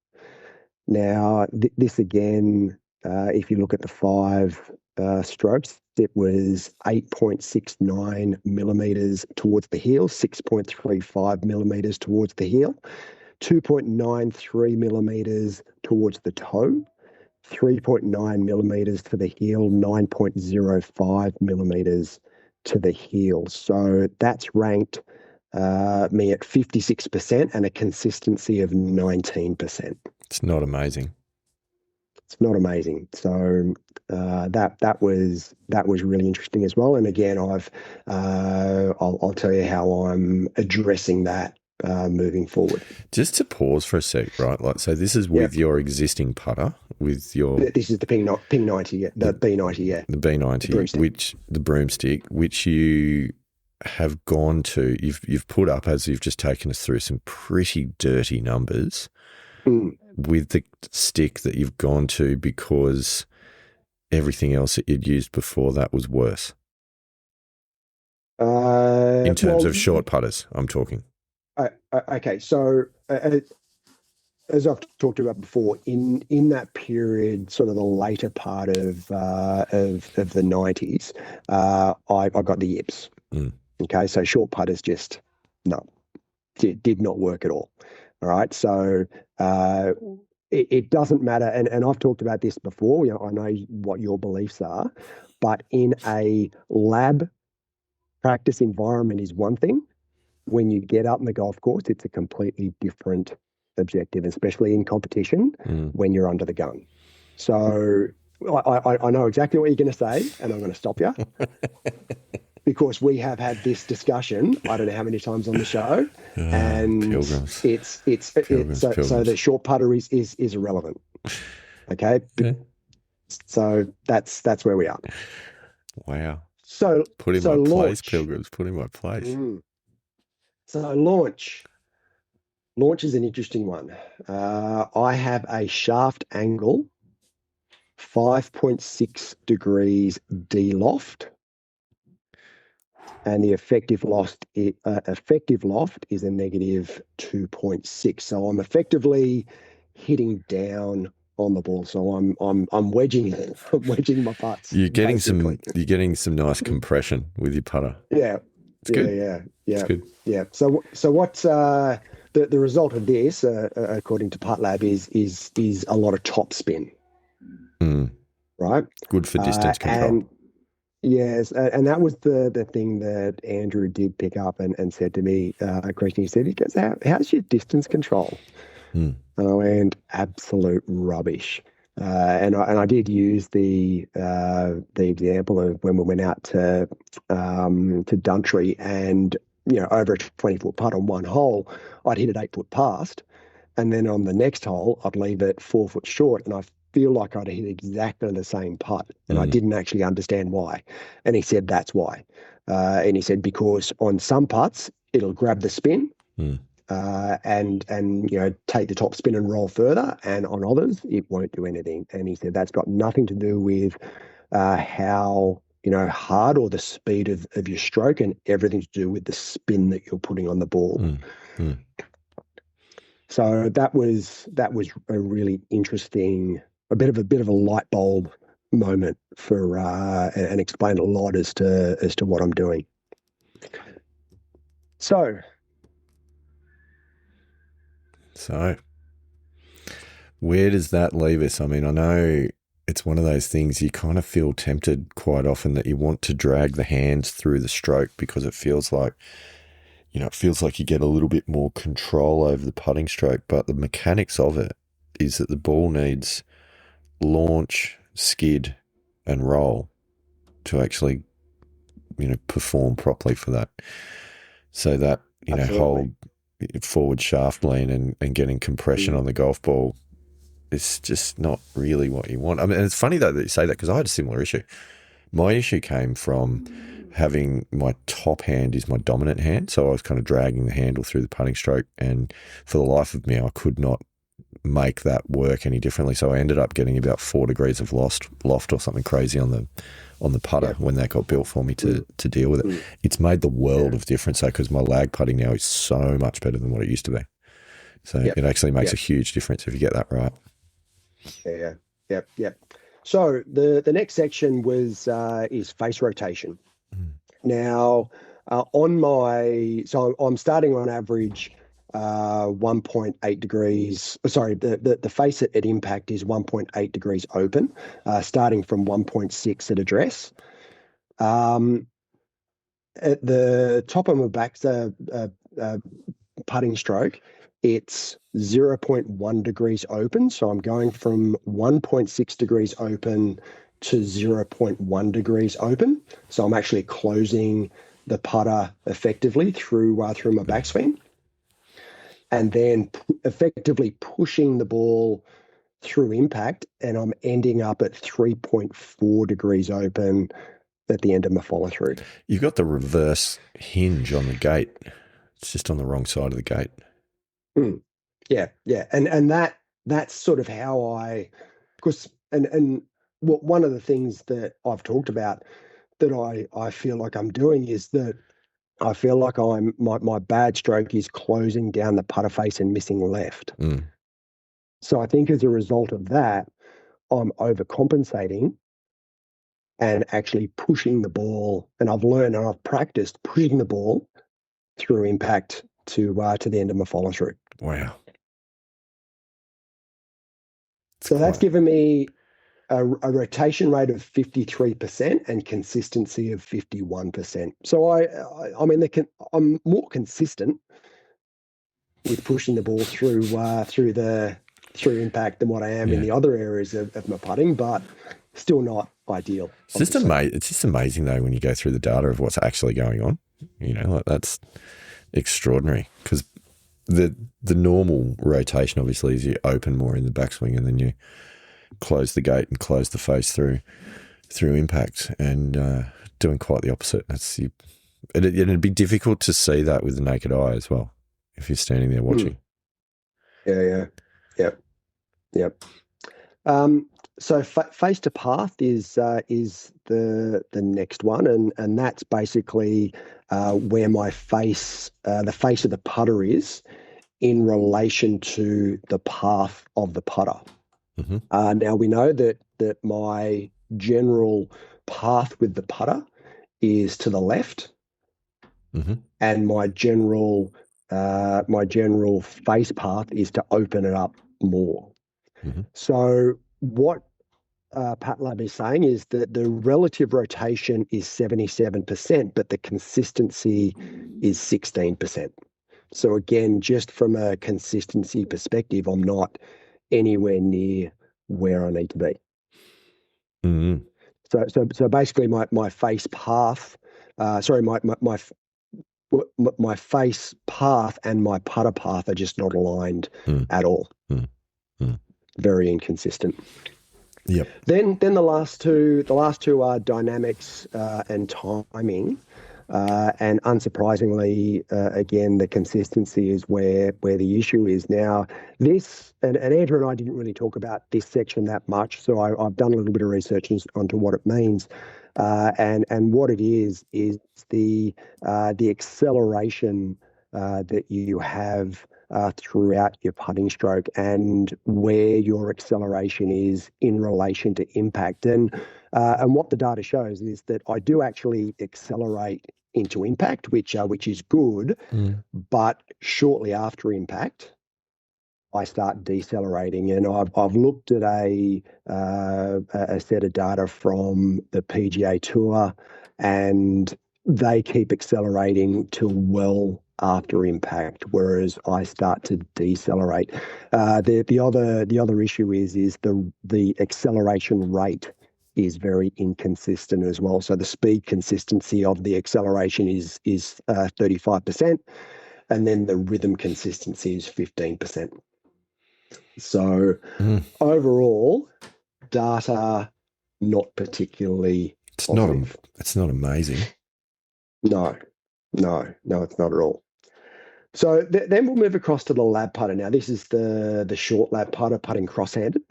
Now this again, if you look at the 5 strokes, it was 8.69 millimeters towards the heel, 6.35 millimeters towards the heel, 2.93 millimeters towards the toe, 3.9 millimeters to the heel, 9.05 millimeters to the heel. So that's ranked me at 56% and a consistency of 19%.
It's not amazing.
It's not amazing. So that was really interesting as well. And again, I'll tell you how I'm addressing that moving forward.
Just to pause for a sec, right? Like, so this is with your existing putter, with your.
This is the Ping 90, yeah. The B90, yeah.
The B90, the broomstick, which you have gone to. You've put up, as you've just taken us through, some pretty dirty numbers.
Mm.
with the stick that you've gone to because everything else that you'd used before that was worse? In terms of short putters, I'm talking.
Okay, so as I've talked about before, in that period, sort of the later part of the 90s, I got the yips.
Mm.
Okay, so short putters just no, did not work at all. All right, so it doesn't matter, and I've talked about this before. You know, I know what your beliefs are, but in a lab practice environment is one thing. When you get up in the golf course, it's a completely different objective, especially in competition when you're under the gun. So I know exactly what you're going to say, and I'm going to stop you because we have had this discussion. I don't know how many times on the show, and
Pilgrims.
So the short putter is irrelevant. Okay,
Yeah.
so that's where we are.
Wow.
So
put in my place, Pilgrims. Put in my place.
So launch is an interesting one. I have a shaft angle, 5.6 degrees D loft, and the effective loft is a negative 2.6. So I'm effectively hitting down on the ball. So I'm wedging my putts.
You're getting some nice compression with your putter.
Yeah.
It's good.
Yeah.
It's good.
Yeah. So what's the result of this, according to Putt Lab, is a lot of top spin. Right.
Good for distance control.
And yes, and that was the thing that Andrew did pick up and said to me, Christian, he said, he goes, how's your distance control? And I went, absolute rubbish. And I did use the example of when we went out to Duntree, and over a 20-foot putt on one hole, I'd hit it 8-foot past, and then on the next hole I'd leave it 4 foot short, and I feel like I'd hit exactly the same putt, and I didn't actually understand why. And he said that's why. And he said because on some putts it'll grab the spin. And take the top spin and roll further, and on others it won't do anything. And he said that's got nothing to do with how hard or the speed of your stroke, and everything to do with the spin that you're putting on the ball. So that was a really interesting, a bit of a light bulb moment for and explained a lot as to what I'm doing. So
where does that leave us? I mean, I know it's one of those things you kind of feel tempted quite often that you want to drag the hands through the stroke because it feels like, you get a little bit more control over the putting stroke, but the mechanics of it is that the ball needs launch, skid, and roll to actually, perform properly for that. So that, whole forward shaft lean and getting compression on the golf ball is just not really what you want. I mean, and it's funny though that you say that because I had a similar issue. My issue came from having my top hand is my dominant hand, so I was kind of dragging the handle through the putting stroke, and for the life of me, I could not make that work any differently. So I ended up getting about 4 degrees of loft or something crazy on the putter when that got built for me to deal with it. It's made the world of difference though, because my lag putting now is so much better than what it used to be. So it actually makes a huge difference if you get that right.
Yeah. So the next section is face rotation. Now I'm starting on average 1.8 degrees. Sorry, the face at impact is 1.8 degrees open, starting from 1.6 at address. At the top of my back putting stroke, it's 0.1 degrees open. So I'm going from 1.6 degrees open to 0.1 degrees open. So I'm actually closing the putter effectively through my backswing, and then effectively pushing the ball through impact, and I'm ending up at 3.4 degrees open at the end of my follow through.
You've got the reverse hinge on the gate. It's just on the wrong side of the gate.
Yeah. And that that's sort of how because one of the things that I've talked about that I feel like I'm doing is that I feel like my bad stroke is closing down the putter face and missing left. So I think as a result of that, I'm overcompensating and actually pushing the ball. And I've learned and I've practiced pushing the ball through impact to the end of my follow through.
Wow.
So that's given me a rotation rate of 53% and consistency of 51%. So I mean, I'm more consistent with pushing the ball through impact than what I am in the other areas of my putting, but still not ideal.
It's just amazing though when you go through the data of what's actually going on. You know, like that's extraordinary because the normal rotation obviously is you open more in the backswing and then you close the gate and close the face through impact, and doing quite the opposite. It'd be difficult to see that with the naked eye as well if you're standing there watching.
Yep. So face to path is the next one, and that's basically where my face, the face of the putter is in relation to the path of the putter. Now we know that my general path with the putter is to the left, and my general face path is to open it up more. So what PatLab is saying is that the relative rotation is 77%, but the consistency is 16%. So again, just from a consistency perspective, I'm not anywhere near where I need to be. So basically, my face path, my face path and my putter path are just not aligned at all. Very inconsistent.
Yep.
Then the last two are dynamics and timing. And unsurprisingly, again, the consistency is where the issue is. Now, this, and Andrew and I didn't really talk about this section that much, so I've done a little bit of research onto what it means. And what it is the acceleration that you have throughout your putting stroke and where your acceleration is in relation to impact. And what the data shows is that I do actually accelerate into impact, which is good, but shortly after impact, I start decelerating. And I've looked at a set of data from the PGA Tour, and they keep accelerating till well after impact, whereas I start to decelerate. The other issue is the acceleration rate is very inconsistent as well. So the speed consistency of the acceleration is 35%, and then the rhythm consistency is 15%. So overall, data not particularly positive.
It's not amazing.
No, it's not at all. So then we'll move across to the lab putter. Now this is the short lab putter, putting cross-handed.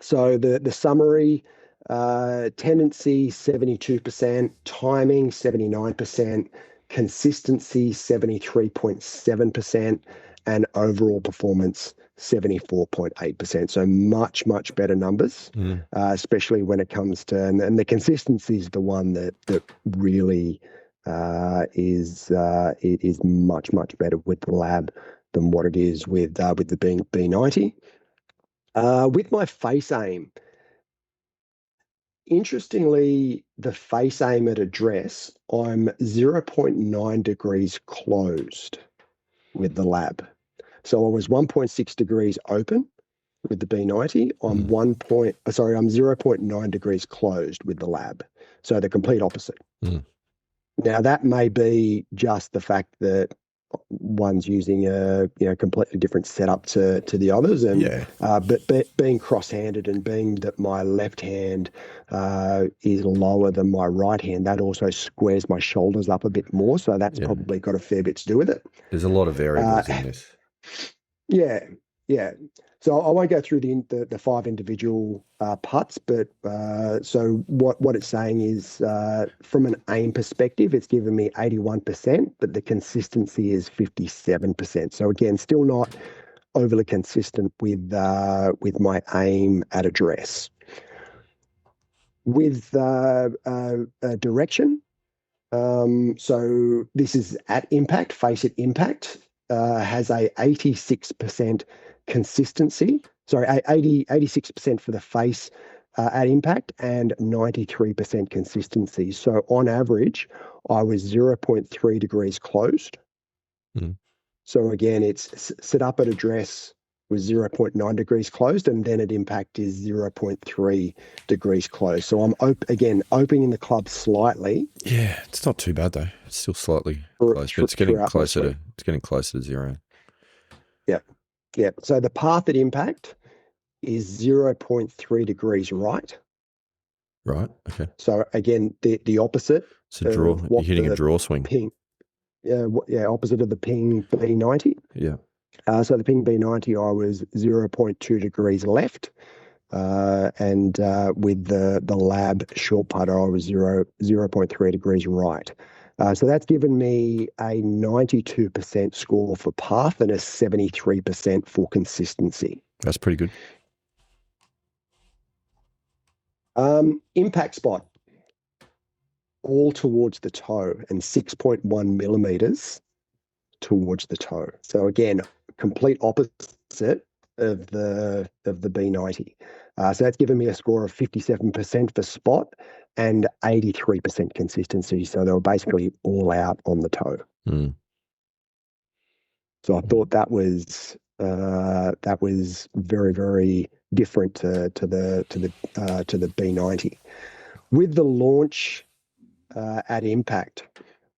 So the summary, tendency 72%, timing 79%, consistency 73.7%, and overall performance 74.8%. So much better numbers, especially when it comes to, and the consistency is the one that really is much better with the lab than what it is with the B90. With my face aim, interestingly, the face aim at address, I'm 0.9 degrees closed with the lab. So I was 1.6 degrees open with the B90. I'm 0.9 degrees closed with the lab. So the complete opposite. Now that may be just the fact that one's using a completely different setup to the others, and but being cross-handed and being that my left hand is lower than my right hand, that also squares my shoulders up a bit more. So that's probably got a fair bit to do with it.
There's a lot of variables in this.
Yeah. Yeah. So I won't go through the five individual putts, but so what it's saying is from an aim perspective, it's given me 81%, but the consistency is 57%. So again, still not overly consistent with my aim at address. With direction, so this is at impact, face at impact, has a 86% consistency. Sorry, 86% for the face at impact and 93% consistency. So on average, I was 0.3 degrees closed.
Mm.
So again, it's set up at address was 0.9 degrees closed, and then at impact is 0.3 degrees closed. So I'm again opening the club slightly.
Yeah, it's not too bad though. It's still slightly close, but it's getting closer to zero.
Yeah, yeah. So the path at impact is 0.3 degrees right.
Right. Okay.
So again, the opposite.
It's a draw. You're hitting a draw swing.
Ping, yeah, opposite of the ping B90.
Yeah.
So the ping B90, I was 0.2 degrees left. And with the lab short putter, I was 0.3 degrees right. So that's given me a 92% score for path and a 73% for consistency.
That's pretty good.
Impact spot, all towards the toe and 6.1 millimeters towards the toe. So again, complete opposite of the B90. So that's given me a score of 57% for spot and 83% consistency. So they were basically all out on the toe.
Mm.
So I thought that was very, very different to the B90. With the launch at impact,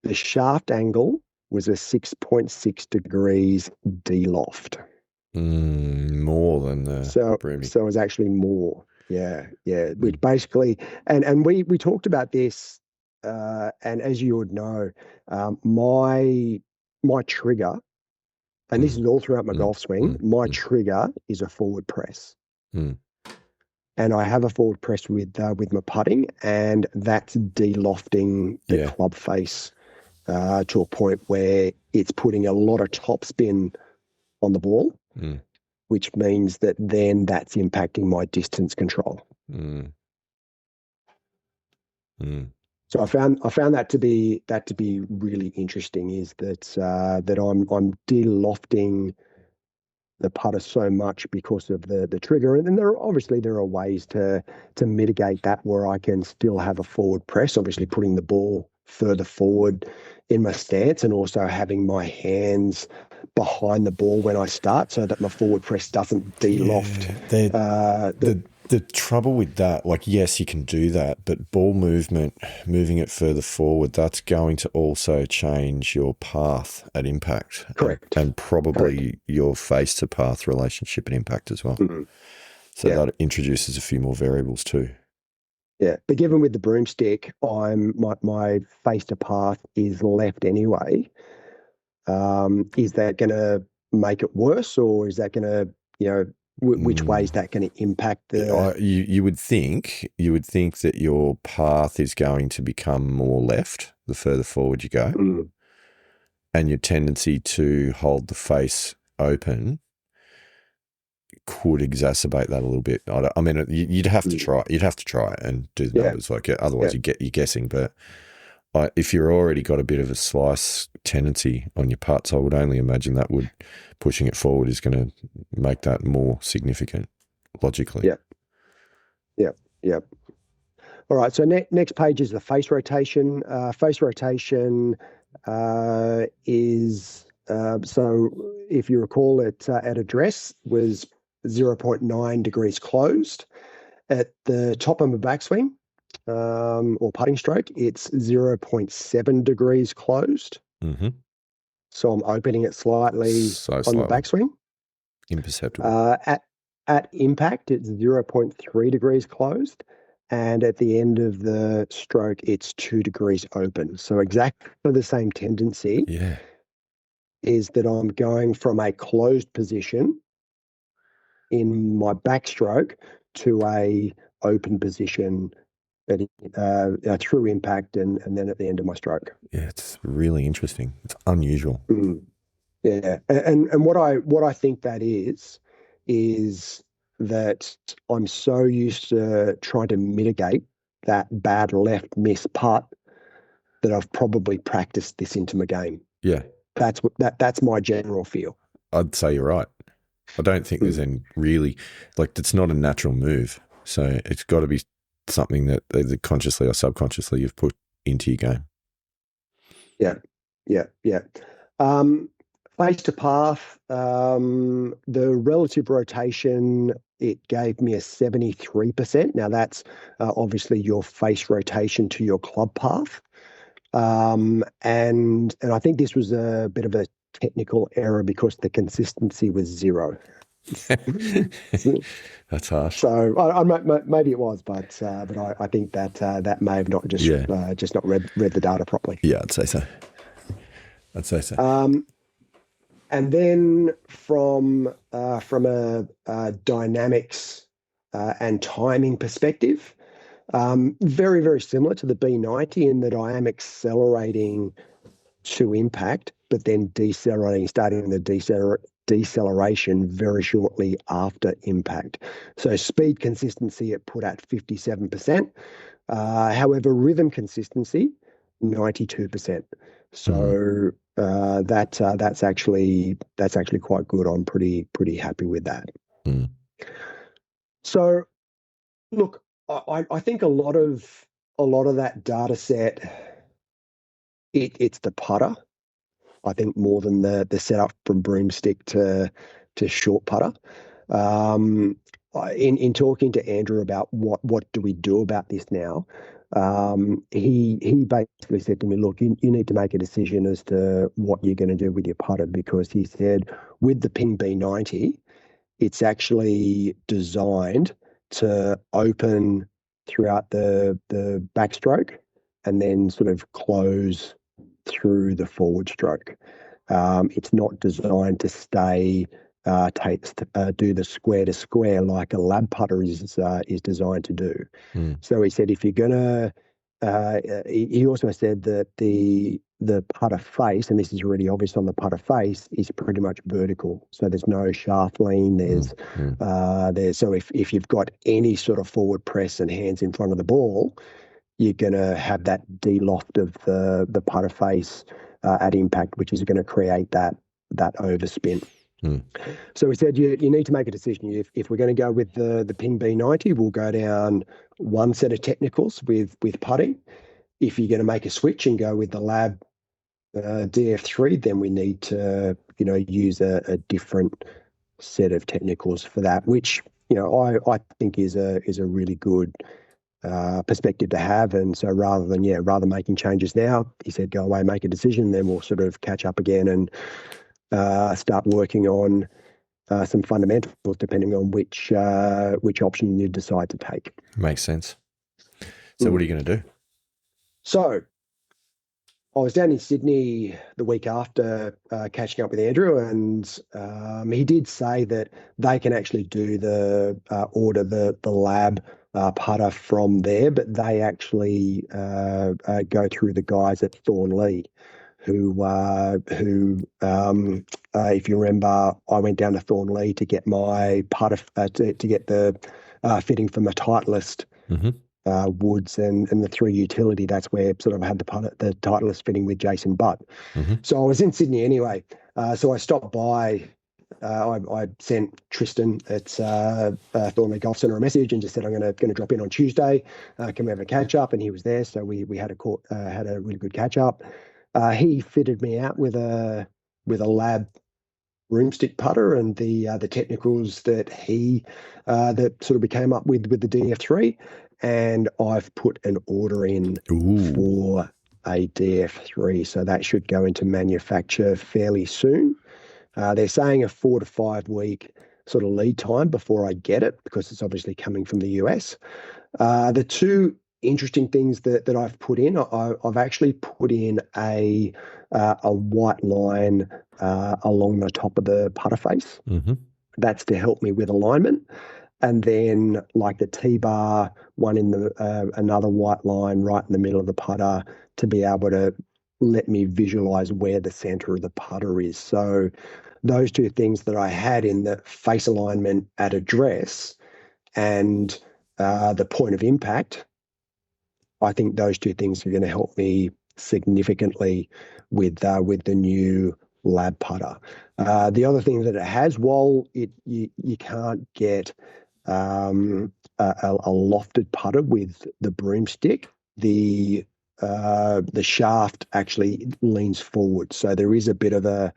the shaft angle was a 6.6 degrees D-loft.
More than the
so it was actually more. Yeah. Which basically, and we talked about this, and as you would know, my trigger, and this is all throughout my golf swing, my trigger is a forward press. And I have a forward press with my putting, and that's de-lofting the club face to a point where it's putting a lot of topspin on the ball, which means that then that's impacting my distance control. So I found that to be really interesting, is that I'm de-lofting the putter so much because of the trigger, and then there are ways to mitigate that where I can still have a forward press, obviously putting the ball further forward in my stance and also having my hands behind the ball when I start so that my forward press doesn't de-loft.
The trouble with that, like, yes, you can do that, but ball movement, moving it further forward, that's going to also change your path at impact.
Correct.
And probably your face to path relationship at impact as well.
Mm-hmm.
So that introduces a few more variables too.
Yeah, but given with the broomstick, my face to path is left anyway. Is that going to make it worse, or is that going to, which way is that going to impact the?
You would think that your path is going to become more left the further forward you go, and your tendency to hold the face open could exacerbate that a little bit. I mean, you'd have to try. You'd have to try it and do the numbers. Like, otherwise, you're guessing. But if you're already got a bit of a slice tendency on your putts, I would only imagine that pushing it forward is going to make that more significant logically.
Yeah. All right. So next page is the face rotation. Face rotation is so if you recall, it at address was 0.9 degrees closed. At the top of my backswing or putting stroke, it's 0.7 degrees closed.
Mm-hmm.
So I'm opening it slightly on the backswing.
Imperceptible.
At impact, it's 0.3 degrees closed. And at the end of the stroke, it's 2 degrees open. So exactly the same tendency is that I'm going from a closed position in my backstroke to a open position through impact and then at the end of my stroke.
Yeah, it's really interesting. It's unusual.
Yeah, and what I think that is that I'm so used to trying to mitigate that bad left miss putt that I've probably practiced this into my game.
Yeah,
that's my general feel.
I'd say you're right. I don't think there's any really, like, it's not a natural move. So it's got to be something that either consciously or subconsciously you've put into your game.
Yeah. Face to path, the relative rotation, it gave me a 73%. Now that's obviously your face rotation to your club path. And I think this was a bit of a technical error because the consistency was 0.
That's harsh.
So maybe it was, but I think that may have not just not read the data properly.
Yeah, I'd say so.
And then from a dynamics and timing perspective, very, very similar to the B90 in that I am accelerating to impact, but then starting the deceleration very shortly after impact. So speed consistency it put at 57%. However, rhythm consistency, 92%. So that's actually quite good. I'm pretty happy with that. So look, I think a lot of that data set, it's the putter. I think more than the setup from broomstick to short putter. In talking to Andrew about what do we do about this now, he basically said to me, look, you need to make a decision as to what you're going to do with your putter, because he said with the Ping B90, it's actually designed to open throughout the backstroke and then sort of close through the forward stroke. It's not designed to stay do the square to square like a lab putter is designed to do. So he said if you're gonna, he also said that the putter face, and this is really obvious on the putter face, is pretty much vertical. So there's no shaft lean. So if you've got any sort of forward press and hands in front of the ball, you're going to have that de-loft of the putter face at impact, which is going to create that overspin. So we said you need to make a decision. If we're going to go with the Ping B90, we'll go down one set of technicals with putting. If you're going to make a switch and go with the lab DF3, then we need to use a different set of technicals for that, which I think is a really good perspective to have. And so rather making changes now, he said go away, make a decision, then we'll sort of catch up again and start working on some fundamentals depending on which option you decide to take.
Makes sense. So what are you going to do?
So I was down in Sydney the week after catching up with Andrew, and he did say that they can actually do order the lab putter from there, but they actually go through the guys at Thornlea, who if you remember, I went down to Thornlea to get my putter to get the fitting for my Titleist. Woods and the 3 utility. That's where sort of I had the Titleist fitting with Jason Butt. So I was in Sydney anyway. So I stopped by. I sent Tristan at Thornlea Golf Centre a message and just said I'm going to drop in on Tuesday. Can we have a catch up? And he was there, so we had a really good catch up. He fitted me out with a lab broomstick putter and the technicals that he that sort of we came up with the DF3. And I've put an order in for a DF3. So that should go into manufacture fairly soon. They're saying a 4 to 5 week sort of lead time before I get it, because it's obviously coming from the US. The two interesting things that I've put in, I've actually put in a white line along the top of the putter face. that's to help me with alignment. And then like the T-bar, one in the another white line right in the middle of the putter to be able to let me visualize where the center of the putter is. So those two things that I had in the face alignment at address and the point of impact, I think those two things are going to help me significantly with the new lab putter. The other thing that it has, while you can't get a lofted putter with the broomstick, the shaft actually leans forward, so there is a bit of a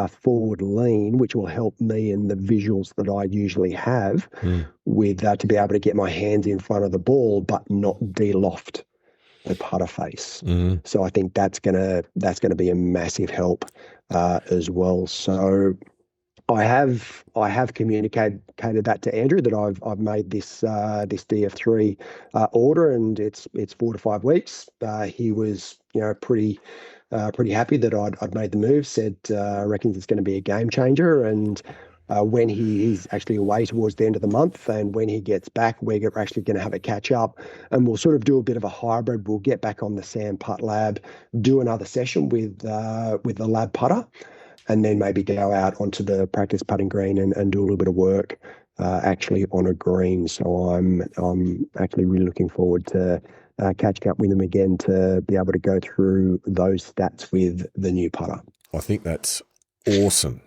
forward lean, which will help me in the visuals that I usually have with to be able to get my hands in front of the ball, but not de-loft the putter face. So I think that's gonna be a massive help as well. So I have communicated that to Andrew that I've made this DF3 order, and it's 4 to 5 weeks. He was pretty happy that I'd made the move. Said reckons it's going to be a game changer, and when he's actually away towards the end of the month, and when he gets back, we're actually going to have a catch up, and we'll sort of do a bit of a hybrid. We'll get back on the Sand Putt Lab, do another session with the lab putter, and then maybe go out onto the practice putting green and do a little bit of work actually on a green. So I'm actually really looking forward to catching up with him again to be able to go through those stats with the new putter.
I think that's awesome.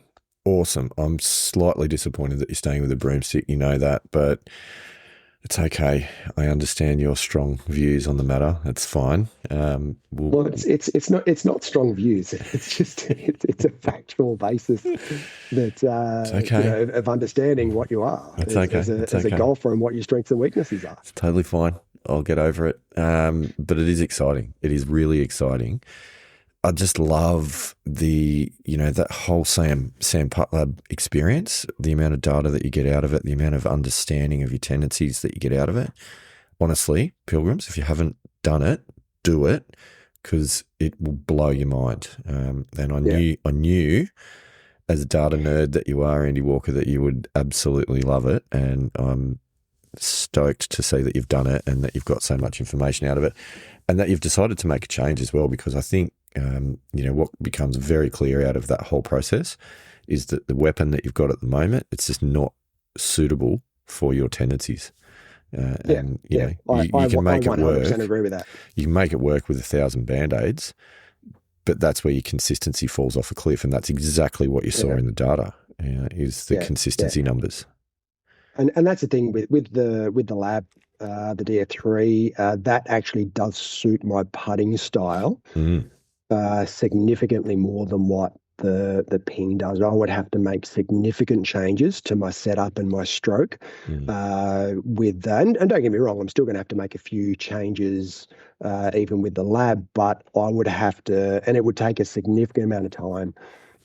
Awesome. I'm slightly disappointed that you're staying with a broomstick. You know that, but it's okay. I understand your strong views on the matter. It's fine.
Well, it's not strong views. It's just it's a factual basis that
okay.
Of understanding what you are as a golfer and what your strengths and weaknesses are.
It's totally fine. I'll get over it. But it is exciting. It is really exciting. I just love that whole Sam Putt Lab experience, the amount of data that you get out of it, the amount of understanding of your tendencies that you get out of it. Honestly, Pilgrims, if you haven't done it, do it, because it will blow your mind. And I knew as a data nerd that you are, Andy Walker, that you would absolutely love it. And I'm stoked to see that you've done it and that you've got so much information out of it and that you've decided to make a change as well, because I think what becomes very clear out of that whole process is that the weapon that you've got at the moment, it's just not suitable for your tendencies. You can make it work. I
agree with that.
You can make it work with 1,000 Band-Aids, but that's where your consistency falls off a cliff, and that's exactly what you saw in the data, is the consistency numbers.
And that's the thing with the lab, the DF3, that actually does suit my putting style. Significantly more than what the ping does. I would have to make significant changes to my setup and my stroke with that. And don't get me wrong, I'm still going to have to make a few changes even with the lab, but I would have to, and it would take a significant amount of time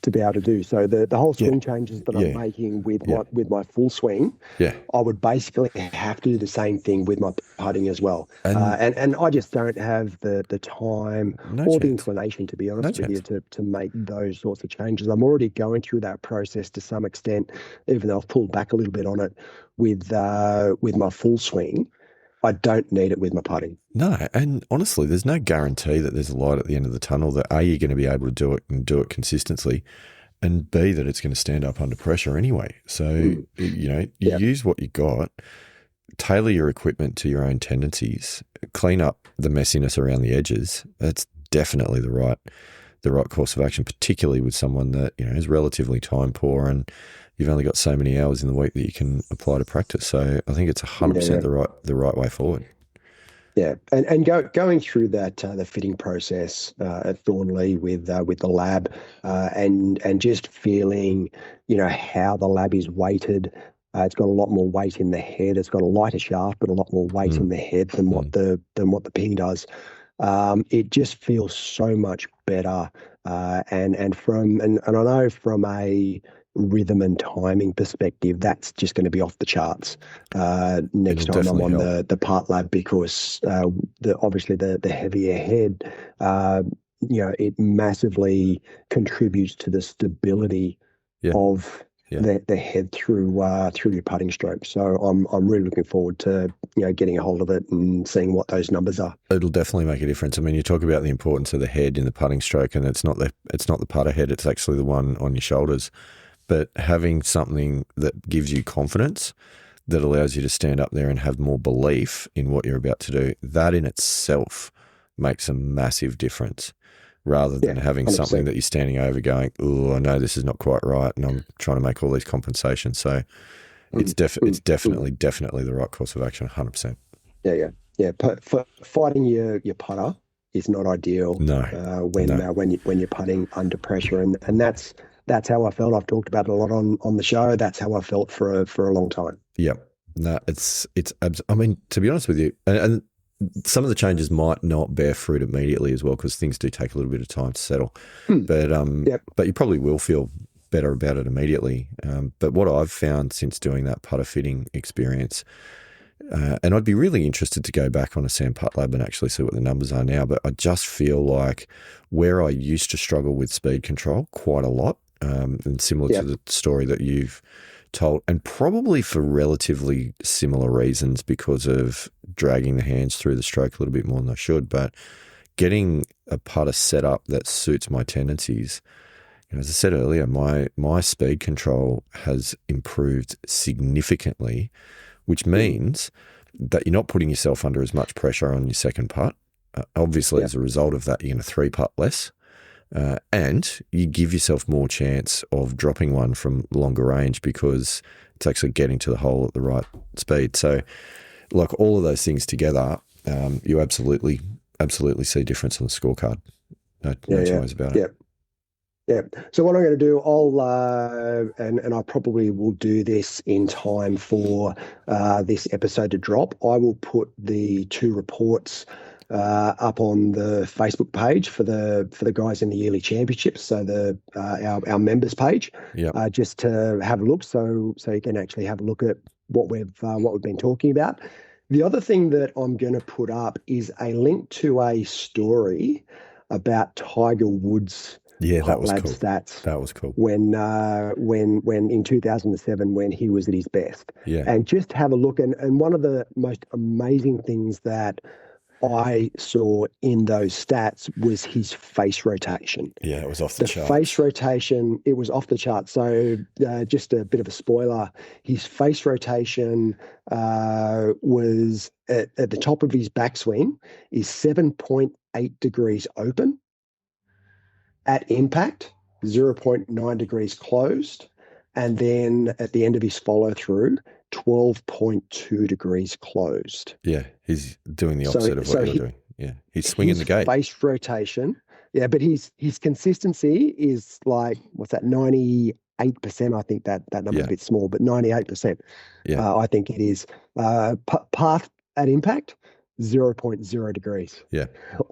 to be able to do. So the whole swing changes that I'm making with my full swing, I would basically have to do the same thing with my putting as well. And I just don't have the time the inclination, to be honest with you, to make those sorts of changes. I'm already going through that process to some extent, even though I've pulled back a little bit on it with my full swing. I don't need it with my putting.
No, and honestly, there's no guarantee that there's a light at the end of the tunnel that A, you're going to be able to do it and do it consistently, and B, that it's going to stand up under pressure anyway. So, use what you got, tailor your equipment to your own tendencies, clean up the messiness around the edges. That's definitely the right course of action, particularly with someone that, is relatively time poor and you've only got so many hours in the week that you can apply to practice. So I think it's 100% the right way forward.
Yeah, and going through that the fitting process at Thornley with the lab and just feeling how the lab is weighted. It's got a lot more weight in the head. It's got a lighter shaft, but a lot more weight in the head than what the ping does. It just feels so much better. And I know from a rhythm and timing perspective, that's just going to be off the charts next time I'm on the Putt Lab, because obviously the heavier head, it massively contributes to the stability of
Yeah.
their head through your putting stroke. So I'm really looking forward to getting a hold of it and seeing what those numbers are.
It'll definitely make a difference. I mean, you talk about the importance of the head in the putting stroke, and it's not the putter head, it's actually the one on your shoulders. But having something that gives you confidence, that allows you to stand up there and have more belief in what you're about to do, that in itself makes a massive difference, rather than having
100%.
something that you're standing over going, oh, I know this is not quite right, and I'm trying to make all these compensations. So it's definitely the right course of action, 100%.
Yeah. For fighting your putter is not ideal.
No.
When you're putting under pressure, and that's how I felt. I've talked about it a lot on the show. That's how I felt for a long time.
Yep. No, I mean, to be honest with you, and some of the changes might not bear fruit immediately as well, because things do take a little bit of time to settle. But you probably will feel better about it immediately. But what I've found since doing that putter fitting experience, and I'd be really interested to go back on a Sam Putt Lab and actually see what the numbers are now, but I just feel like where I used to struggle with speed control quite a lot, and similar to the story that you've told, and probably for relatively similar reasons, because of dragging the hands through the stroke a little bit more than I should, but getting a putter set up that suits my tendencies. As I said earlier, my speed control has improved significantly, which means that you're not putting yourself under as much pressure on your second putt. Obviously, as a result of that, you're going to three putt less. And you give yourself more chance of dropping one from longer range, because it's actually getting to the hole at the right speed. So, like, all of those things together, you absolutely see a difference on the scorecard. No choice about it.
Yeah. So what I'm going to do, and I probably will do this in time for this episode to drop. I will put the two reports up on the Facebook page for the guys in the yearly championships. So our members page, just to have a look, so you can actually have a look at what we've been talking about. The other thing that I'm going to put up is a link to a story about Tiger Woods.
Yeah, that was cool.
Stats.
That was cool.
When in 2007, when he was at his best.
Yeah.
And just have a look. And one of the most amazing things that I saw in those stats was his face rotation.
Yeah, it was off the chart.
The face rotation, it was off the chart. So just a bit of a spoiler, his face rotation was at the top of his backswing is 7.8 degrees open. At impact, 0.9 degrees closed. And then at the end of his follow through, 12.2 degrees closed.
Yeah, he's doing the opposite of what you're doing. Yeah, he's swinging the gate.
Face rotation. Yeah, but his consistency is like, what's that, 98%? I think that number's a bit small, but 98%. Yeah, I think it is. Path at impact, 0.0 degrees.
Yeah.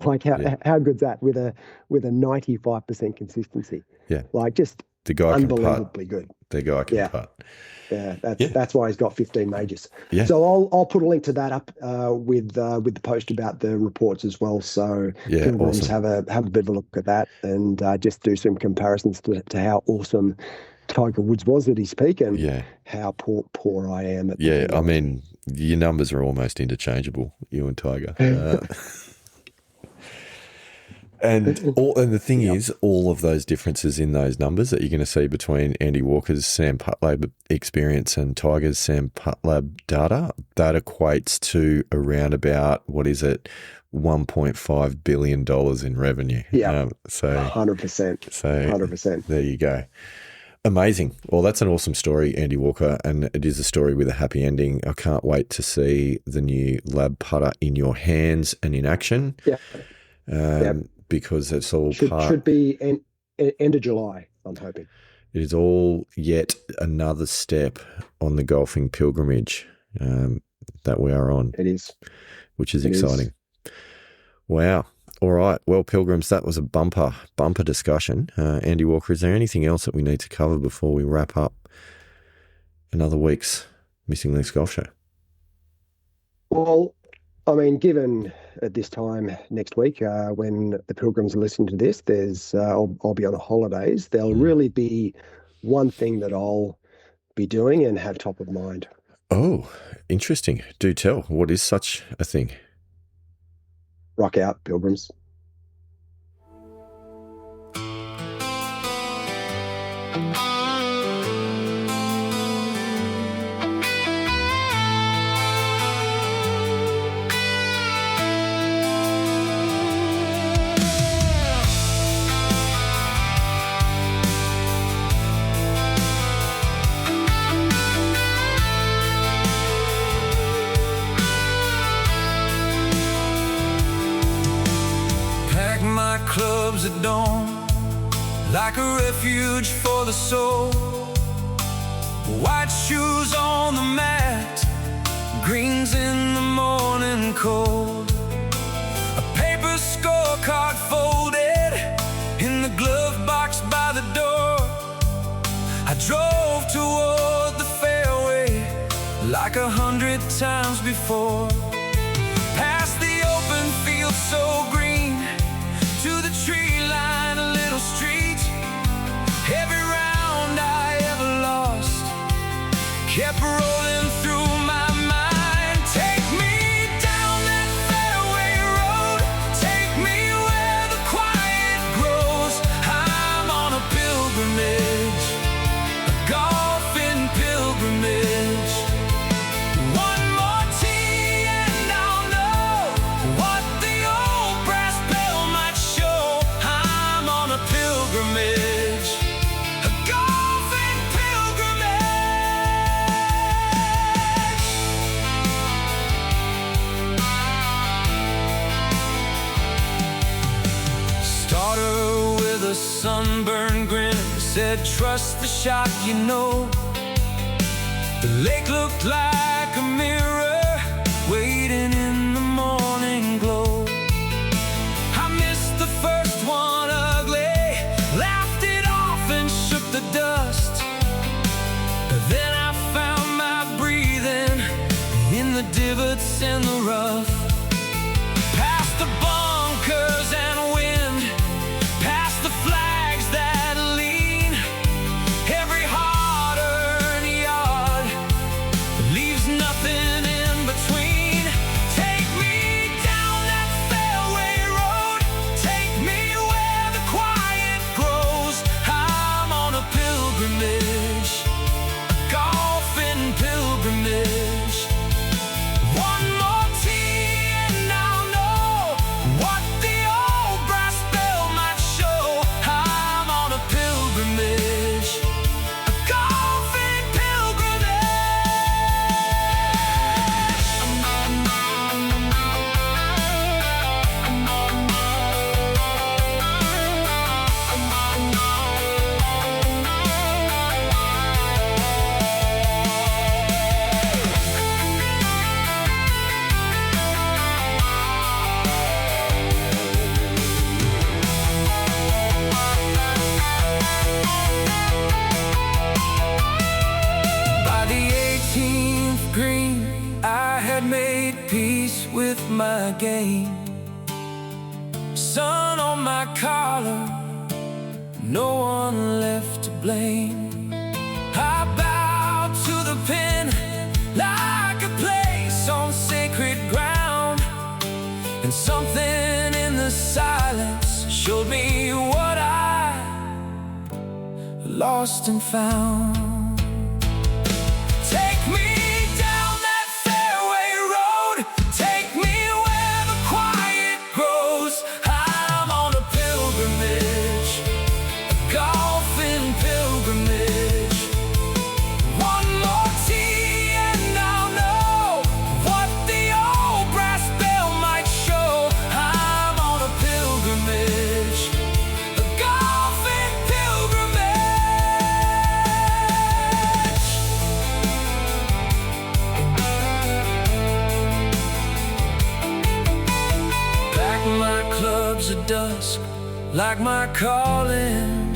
Like how good's that with a 95% consistency?
Yeah.
Like just
the guy
unbelievably
can putt.
good.
The guy can putt.
Yeah, that's why he's got 15 majors.
Yeah.
So I'll put a link to that up with the post about the reports as well. So
awesome.
Have a bit of a look at that and just do some comparisons to how awesome Tiger Woods was at his peak and how poor I am at the
I mean, your numbers are almost interchangeable, you and Tiger. And the thing is, all of those differences in those numbers that you're going to see between Andy Walker's Sam Putt Lab experience and Tiger's Sam Putt Lab data, that equates to around about, $1.5 billion in revenue.
Yeah, 100%.
So
100%.
There you go. Amazing. Well, that's an awesome story, Andy Walker, and it is a story with a happy ending. I can't wait to see the new lab putter in your hands and in action.
Yeah.
Because it's all
should be end of July, I'm hoping.
It is all yet another step on the golfing pilgrimage that we are on.
It is.
Which is exciting. Wow. All right. Well, Pilgrims, that was a bumper discussion. Andy Walker, is there anything else that we need to cover before we wrap up another week's Missing Links Golf Show?
Well, I mean, given at this time next week, when the Pilgrims are listening to this, I'll be on the holidays. There'll really be one thing that I'll be doing and have top of mind.
Oh, interesting. Do tell. What is such a thing?
Rock out, pilgrims.
Clubs at dawn, like a refuge for the soul. White shoes on the mat, greens in the morning cold. A paper scorecard folded in the glove box by the door. I drove toward the fairway like 100 times before. Past the open field so green, to the tree line, a little street. Every round I ever lost kept rolling through my mind. Take me down that fairway road, take me where the quiet grows. I'm on a pilgrimage, a golfing pilgrimage. One more tee and I'll know what the old brass bell might show. I'm on a pilgrimage, a golfing pilgrimage. Starter with a sunburned grin said, trust the shot, you know. The lake looked like a mirror waiting in the morning glow. I missed the first one ugly, laughed it off and shook the dust. Then I found my breathing in the divots and the rough. Past the bunkers and wind, past the flags that lean. Every hard-earned yard leaves nothing in between. Take me down that fairway road, take me where the quiet grows. I'm on a pilgrimage, a golfing pilgrimage. One more tee and I'll know what the old brass bell might show. I'm on a pilgrimage, a golfing pilgrimage. By the 18th green, I had made peace with my game. Sun on my collar, no one left to blame. I bowed to the pin like a place on sacred ground, and something in the silence showed me what I lost and found. Take me down that fairway road, take me where the quiet grows. I'm on a pilgrimage, a golfing pilgrimage. One more tee and I'll know what the old brass bell might show. I'm on a pilgrimage, a golfing pilgrimage. Pack my clubs at dusk, like my calling.